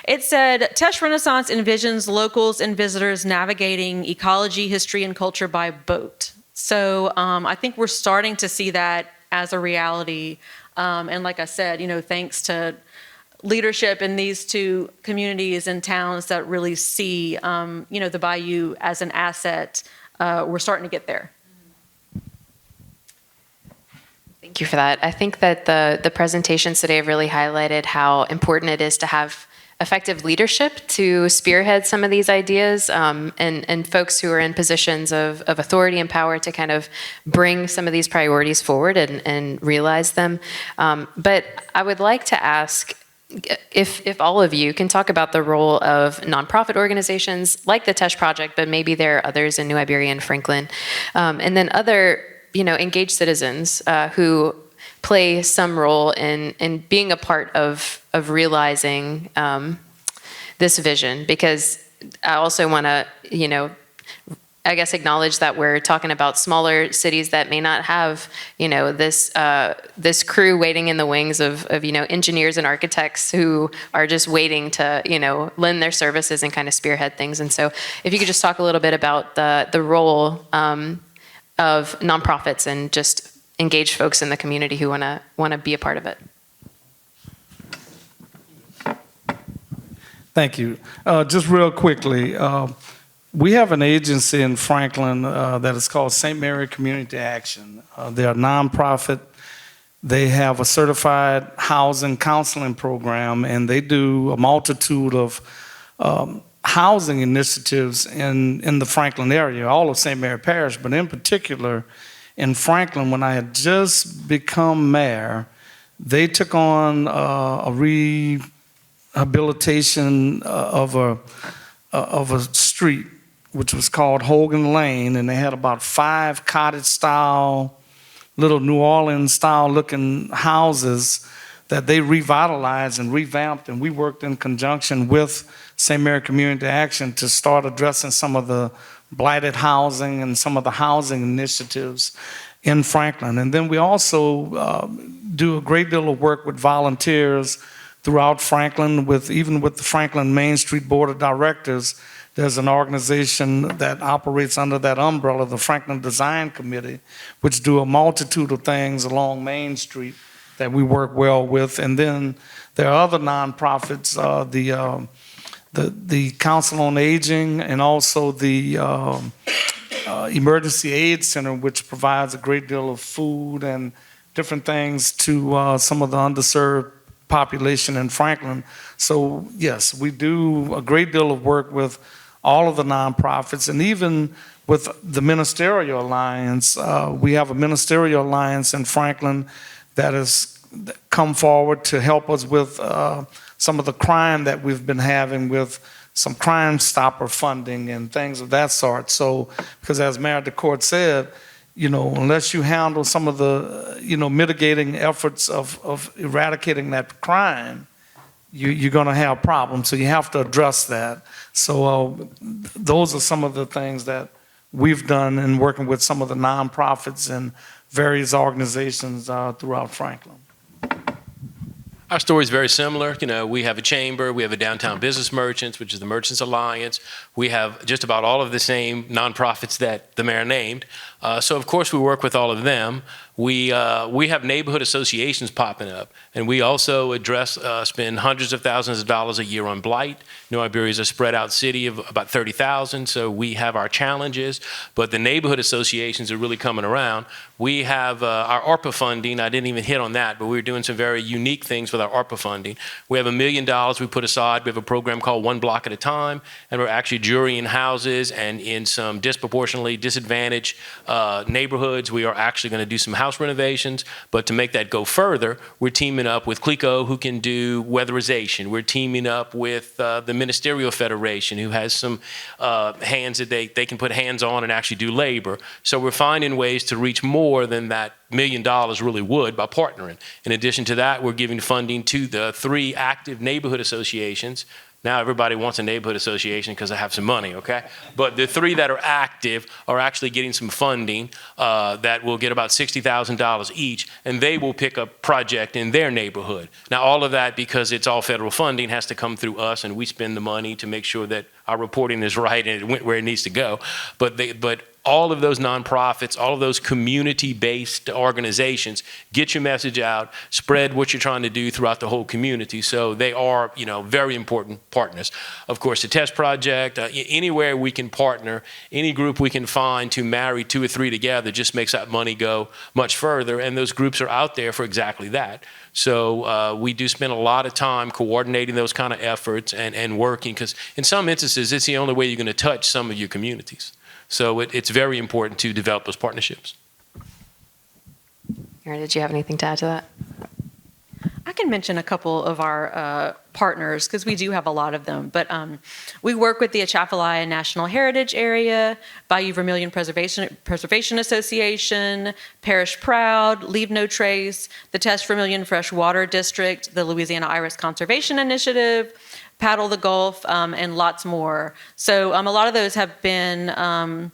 it said, Teche Renaissance envisions locals and visitors navigating ecology, history, and culture by boat. So I think we're starting to see that as a reality. And like I said, thanks to leadership in these 2 communities and towns that really see, the bayou as an asset, we're starting to get there. Thank you for that. I think that the presentations today have really highlighted how important it is to have effective leadership to spearhead some of these ideas, and folks who are in positions of authority and power to kind of bring some of these priorities forward and realize them. But I would like to ask if all of you can talk about the role of nonprofit organizations like the Teche Project, but maybe there are others in New Iberia and Franklin, and then other engaged citizens who play some role in being a part of realizing this vision. Because I also want to, acknowledge that we're talking about smaller cities that may not have, this crew waiting in the wings of engineers and architects who are just waiting to, lend their services and kind of spearhead things. And so if you could just talk a little bit about the role of nonprofits and just engage folks in the community who want to be a part of it. Thank you. Just real quickly, we have an agency in Franklin that is called St. Mary Community Action. They're a nonprofit. They have a certified housing counseling program, and they do a multitude of housing initiatives in the Franklin area, all of St. Mary Parish, but in particular in Franklin. When I had just become mayor, they took on a rehabilitation of a street, which was called Hogan Lane, and they had about 5 cottage-style, little New Orleans-style looking houses that they revitalized and revamped, and we worked in conjunction with St. Mary Community Action to start addressing some of the blighted housing and some of the housing initiatives in Franklin. And then we also do a great deal of work with volunteers throughout Franklin, even with the Franklin Main Street Board of Directors. There's an organization that operates under that umbrella, the Franklin Design Committee, which do a multitude of things along Main Street that we work well with. And then there are other nonprofits, the Council on Aging, and also the Emergency Aid Center, which provides a great deal of food and different things to some of the underserved population in Franklin. So yes, we do a great deal of work with all of the nonprofits, and even with the Ministerial Alliance. We have a Ministerial Alliance in Franklin that has come forward to help us with some of the crime that we've been having with some Crime Stopper funding and things of that sort. So, because as Mayor DeCourt said, unless you handle some of the, mitigating efforts of eradicating that crime, you're going to have problems. So you have to address that. So those are some of the things that we've done in working with some of the nonprofits and various organizations throughout Franklin. Our story is very similar. We have a chamber, we have a downtown business merchants, which is the Merchants Alliance. We have just about all of the same nonprofits that the mayor named. So of course we work with all of them. We have neighborhood associations popping up, and we also spend hundreds of thousands of dollars a year on blight. New Iberia is a spread out city of about 30,000, so we have our challenges, but the neighborhood associations are really coming around. We have our ARPA funding. I didn't even hit on that, but we're doing some very unique things with our ARPA funding. We have $1 million we put aside. We have a program called One Block at a Time, and we're actually jurying houses, and in some disproportionately disadvantaged neighborhoods, we are actually going to do some house renovations. But to make that go further, we're teaming up with CLECO, who can do weatherization. We're teaming up with the Ministerial Federation, who has some hands that they can put hands on and actually do labor. So we're finding ways to reach more than that $1 million really would by partnering. In addition to that, we're giving funding to the 3 active neighborhood associations. Now everybody wants a neighborhood association because they have some money, okay? But the 3 that are active are actually getting some funding that will get about $60,000 each, and they will pick a project in their neighborhood. Now all of that, because it's all federal funding, has to come through us, and we spend the money to make sure that our reporting is right and it went where it needs to go. But all of those nonprofits, all of those community-based organizations, get your message out, spread what you're trying to do throughout the whole community. So they are, very important partners. Of course, the Test Project, anywhere we can partner, any group we can find to marry 2 or 3 together just makes that money go much further. And those groups are out there for exactly that. So we do spend a lot of time coordinating those kind of efforts and working, because in some instances, it's the only way you're going to touch some of your communities. So it's very important to develop those partnerships. Erin, did you have anything to add to that? I can mention a couple of our partners, because we do have a lot of them. But we work with the Atchafalaya National Heritage Area, Bayou Vermilion Preservation Association, Parish Proud, Leave No Trace, the Teche Vermilion Freshwater District, the Louisiana Iris Conservation Initiative, Paddle the Gulf, and lots more. So a lot of those have been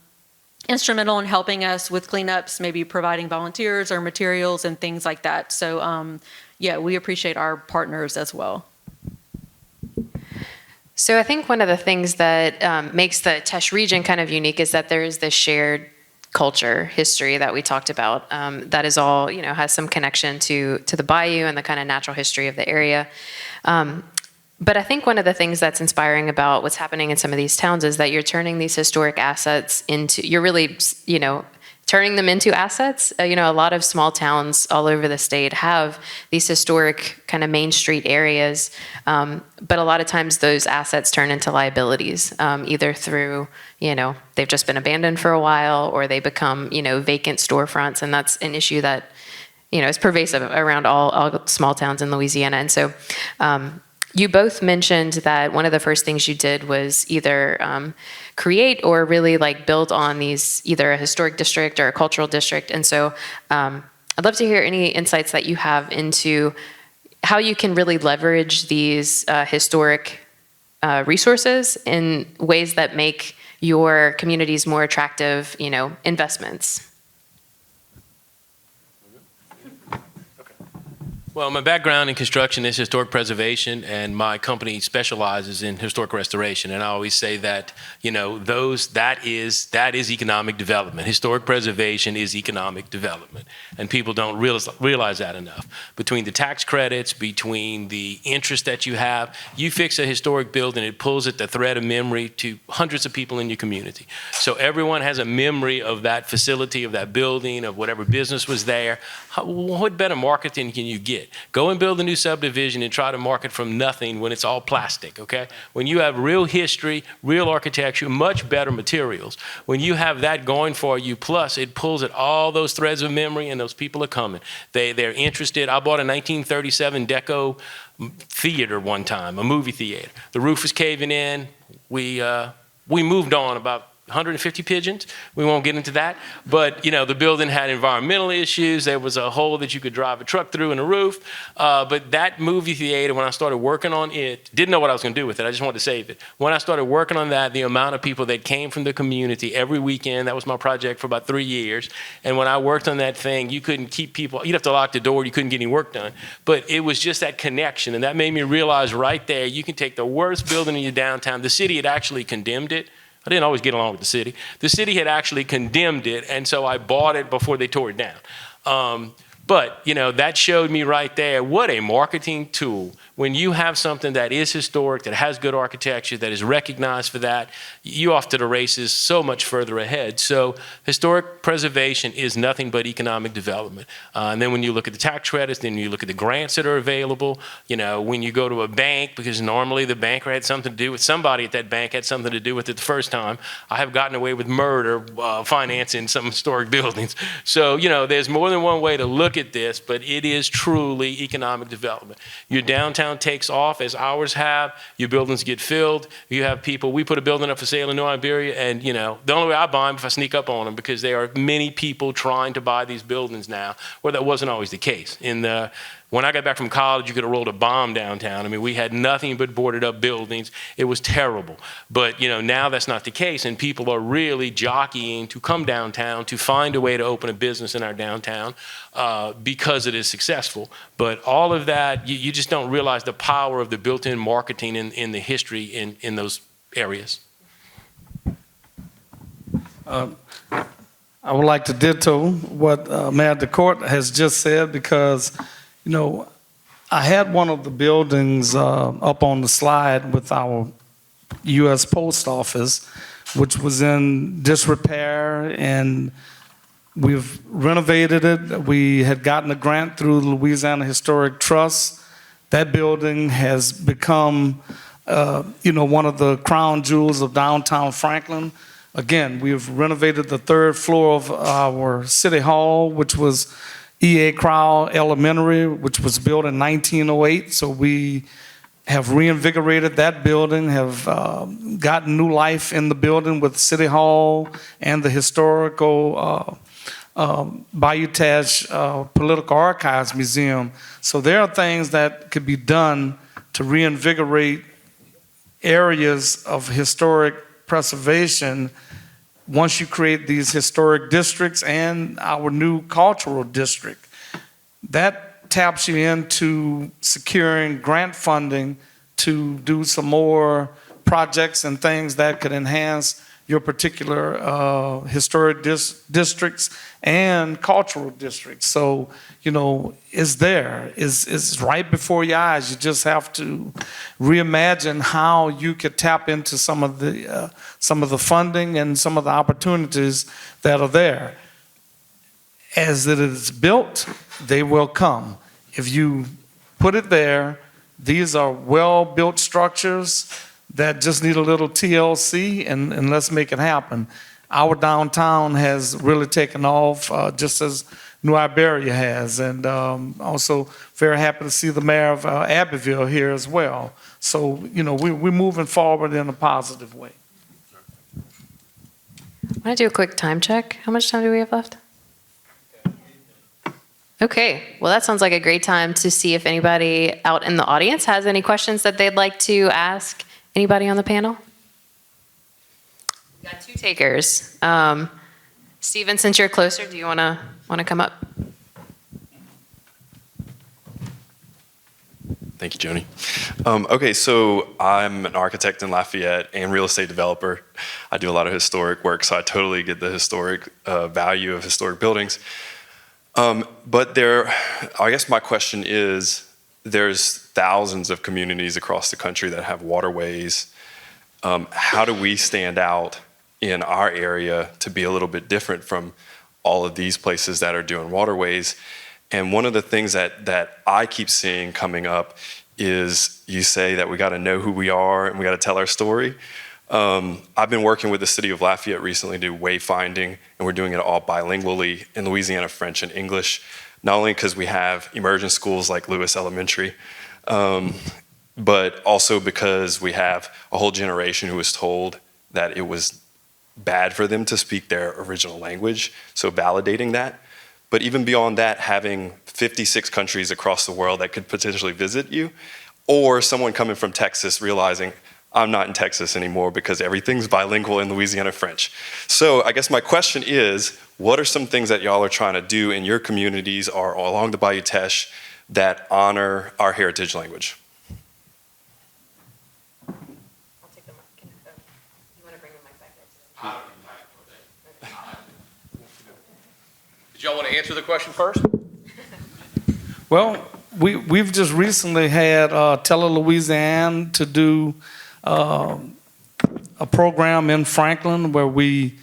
instrumental in helping us with cleanups, maybe providing volunteers or materials and things like that. So yeah, we appreciate our partners as well. So I think one of the things that makes the Teche region kind of unique is that there is this shared culture, history that we talked about that is all, has some connection to the bayou and the kind of natural history of the area. But I think one of the things that's inspiring about what's happening in some of these towns is that you're turning these historic assets you're really, turning them into assets. A lot of small towns all over the state have these historic kind of main street areas, but a lot of times those assets turn into liabilities, either through, they've just been abandoned for a while, or they become, vacant storefronts, and that's an issue that, is pervasive around all small towns in Louisiana. And so, you both mentioned that one of the first things you did was either create or really build on these, either a historic district or a cultural district. And so I'd love to hear any insights that you have into how you can really leverage these historic resources in ways that make your communities more attractive, investments. Well, my background in construction is historic preservation, and my company specializes in historic restoration. And I always say that, that is economic development. Historic preservation is economic development, and people don't realize that enough. Between the tax credits, between the interest that you have, you fix a historic building, it pulls at the thread of memory to hundreds of people in your community. So everyone has a memory of that facility, of that building, of whatever business was there. What better marketing can you get? Go and build a new subdivision and try to market from nothing when it's all plastic, okay? When you have real history, real architecture, much better materials, when you have that going for you, plus it pulls at all those threads of memory and those people are coming. They're interested. I bought a 1937 Deco theater one time, a movie theater. The roof was caving in. We moved on about 150 pigeons. We won't get into that. But, the building had environmental issues. There was a hole that you could drive a truck through in the roof. But that movie theater, when I started working on it, didn't know what I was going to do with it. I just wanted to save it. When I started working on that, the amount of people that came from the community every weekend, that was my project for about 3 years. And when I worked on that thing, you couldn't keep people, you'd have to lock the door, you couldn't get any work done. But it was just that connection. And that made me realize right there, you can take the worst building in your downtown. The city had actually condemned it. I didn't always get along with the city. The city had actually condemned it, and so I bought it before they tore it down. But, that showed me right there what a marketing tool. When you have something that is historic, that has good architecture, that is recognized for that, you're off to the races so much further ahead. So historic preservation is nothing but economic development. And then when you look at the tax credits, then you look at the grants that are available, when you go to a bank, because normally the banker had something to do with, somebody at that bank had something to do with it the first time. I have gotten away with murder financing some historic buildings. So, there's more than one way to look at this, but it is truly economic development. Your downtown takes off as ours have, your buildings get filled, you have people, we put a building up for sale in New Iberia, and the only way I buy them if I sneak up on them, because there are many people trying to buy these buildings now, where that wasn't always the case. When I got back from college, you could have rolled a bomb downtown. I mean, we had nothing but boarded up buildings. It was terrible. But, now that's not the case, and people are really jockeying to come downtown to find a way to open a business in our downtown because it is successful. But all of that, you just don't realize the power of the built-in marketing in the history in those areas. I would like to ditto what Mayor DeCourt has just said, because I had one of the buildings up on the slide with our U.S. Post Office, which was in disrepair, and we've renovated it. We had gotten a grant through the Louisiana Historic Trust. That building has become, one of the crown jewels of downtown Franklin. Again, we've renovated the third floor of our city hall, which was E.A. Crowell Elementary, which was built in 1908. So we have reinvigorated that building, have gotten new life in the building with City Hall and the historical Bayou Teche Political Archives Museum. So there are things that could be done to reinvigorate areas of historic preservation once you create these historic districts and our new cultural district. That taps you into securing grant funding to do some more projects and things that could enhance your particular historic districts and cultural districts. So, it's there. It's right before your eyes. You just have to reimagine how you could tap into some of the funding and some of the opportunities that are there. As it is built, they will come. If you put it there, these are well-built structures that just need a little TLC, and let's make it happen. Our downtown has really taken off, just as New Iberia has, and also very happy to see the mayor of Abbeville here as well. So, we're moving forward in a positive way. I want to do a quick time check. How much time do we have left? Okay, well, that sounds like a great time to see if anybody out in the audience has any questions that they'd like to ask anybody on the panel. We got two takers. Stephen, since you're closer, do you want to come up? Thank you, Joni. Okay, so I'm an architect in Lafayette and real estate developer. I do a lot of historic work, so I totally get the historic value of historic buildings. But I guess my question is, there's thousands of communities across the country that have waterways. How do we stand out in our area to be a little bit different from all of these places that are doing waterways? And one of the things that I keep seeing coming up is you say that we got to know who we are and we got to tell our story. I've been working with the city of Lafayette recently to do wayfinding, and we're doing it all bilingually in Louisiana, French and English, not only because we have immersion schools like Lewis Elementary, but also because we have a whole generation who was told that it was bad for them to speak their original language, so validating that. But even beyond that, having 56 countries across the world that could potentially visit you, or someone coming from Texas realizing, I'm not in Texas anymore because everything's bilingual in Louisiana French. So I guess my question is, what are some things that y'all are trying to do in your communities or along the Bayou Teche that honor our heritage language? I'll take the mic. You want to bring the mic back there? Did y'all want to answer the question first? Well, we've just recently had Tele Louisiana to do a program in Franklin where we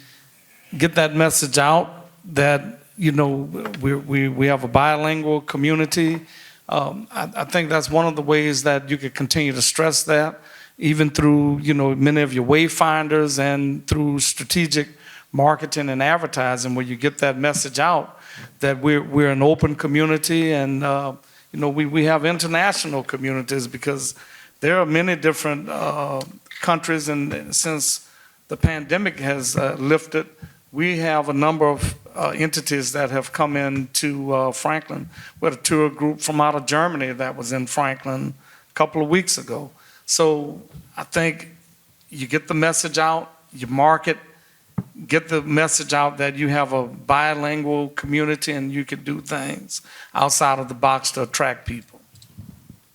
get that message out that, you know, we have a bilingual community. I think that's one of the ways that you could continue to stress that, even through, you know, many of your wayfinders and through strategic marketing and advertising, where you get that message out that we're an open community, and you know, we have international communities because there are many different countries, and since the pandemic has lifted, we have a number of entities that have come into Franklin. We had a tour group from out of Germany that was in Franklin a couple of weeks ago. So I think you get the message out, you market, get the message out that you have a bilingual community and you can do things outside of the box to attract people.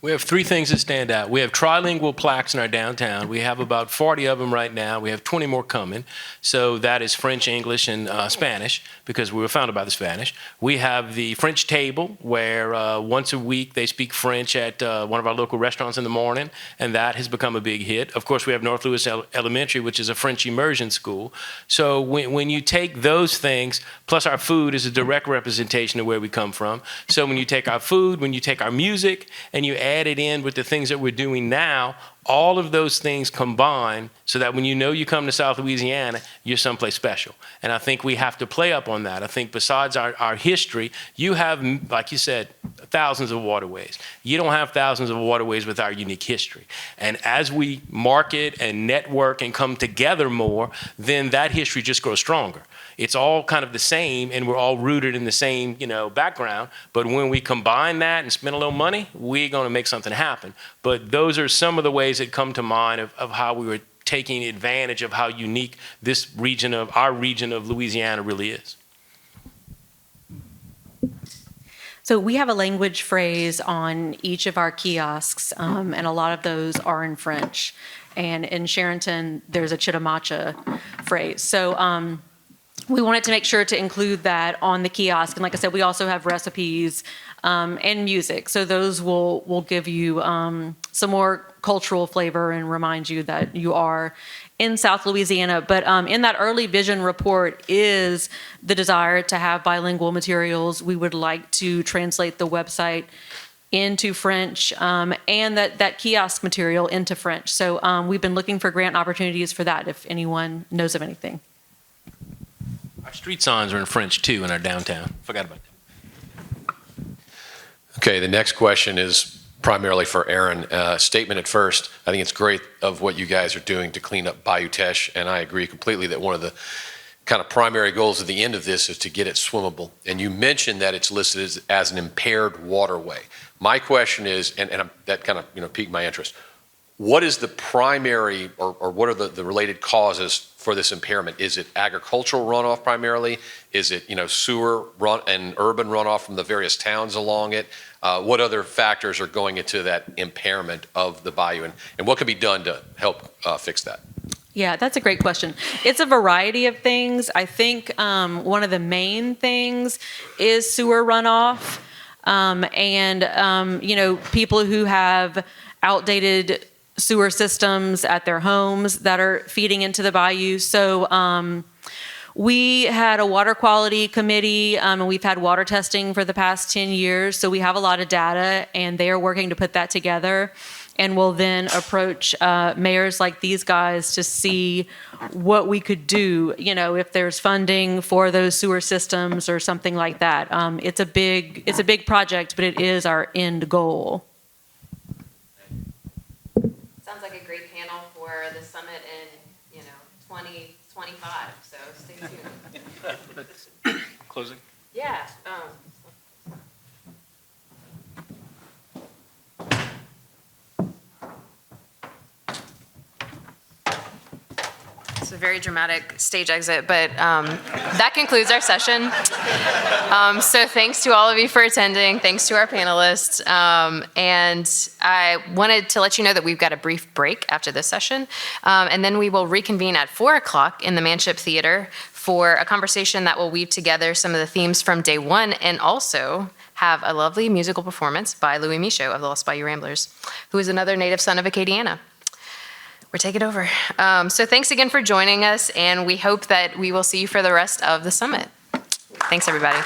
We have three things that stand out. We have trilingual plaques in our downtown. We have about 40 of them right now. We have 20 more coming. So that is French, English, and Spanish, because we were founded by the Spanish. We have the French table, where once a week they speak French at one of our local restaurants in the morning, and that has become a big hit. Of course, we have North Lewis Elementary, which is a French immersion school. So when you take those things, plus our food is a direct representation of where we come from. So when you take our food, when you take our music, and you add it in with the things that we're doing now, all of those things combine so that when you know you come to South Louisiana, you're someplace special. And I think we have to play up on that. I think besides our history, you have, like you said, thousands of waterways. You don't have thousands of waterways with our unique history. And as we market and network and come together more, then that history just grows stronger. It's all kind of the same, and we're all rooted in the same, you know, background. But when we combine that and spend a little money, we're going to make something happen. But those are some of the ways that come to mind of how we were taking advantage of how unique this region of our region of Louisiana really is. So we have a language phrase on each of our kiosks, and a lot of those are in French. And in Sharonton, there's a Chitimacha phrase. So we wanted to make sure to include that on the kiosk. And like I said, we also have recipes and music. So those will give you some more cultural flavor and remind you that you are in South Louisiana. But in that early vision report is the desire to have bilingual materials. We would like to translate the website into French and that kiosk material into French. So we've been looking for grant opportunities for that, if anyone knows of anything. Our street signs are in French too in our downtown. Forgot about that. Okay, the next question is primarily for Aaron. Statement at first, I think it's great of what you guys are doing to clean up Bayou Teche, and I agree completely that one of the kind of primary goals at the end of this is to get it swimmable. And you mentioned that it's listed as an impaired waterway. My question is, and that kind of piqued my interest, what is the primary, or what are the related causes for this impairment? Is it agricultural runoff primarily? Is it, sewer run and urban runoff from the various towns along it? What other factors are going into that impairment of the bayou, and what can be done to help fix that? Yeah, that's a great question. It's a variety of things. I think one of the main things is sewer runoff, and people who have outdated sewer systems at their homes that are feeding into the bayou. So we had a water quality committee, and we've had water testing for the past 10 years. So we have a lot of data, and they are working to put that together. And we'll then approach mayors like these guys to see what we could do, if there's funding for those sewer systems or something like that. It's a big project, but it is our end goal. Sounds like a great panel for the summit in 2025. So stay tuned. Closing. Yeah. It's a very dramatic stage exit, but that concludes our session. So thanks to all of you for attending. Thanks to our panelists. And I wanted to let you know that we've got a brief break after this session. And then we will reconvene at 4 o'clock in the Manship Theater for a conversation that will weave together some of the themes from day one and also have a lovely musical performance by Louis Michaud of the Lost Bayou Ramblers, who is another native son of Acadiana. We're taking over. So thanks again for joining us, and we hope that we will see you for the rest of the summit. Thanks, everybody.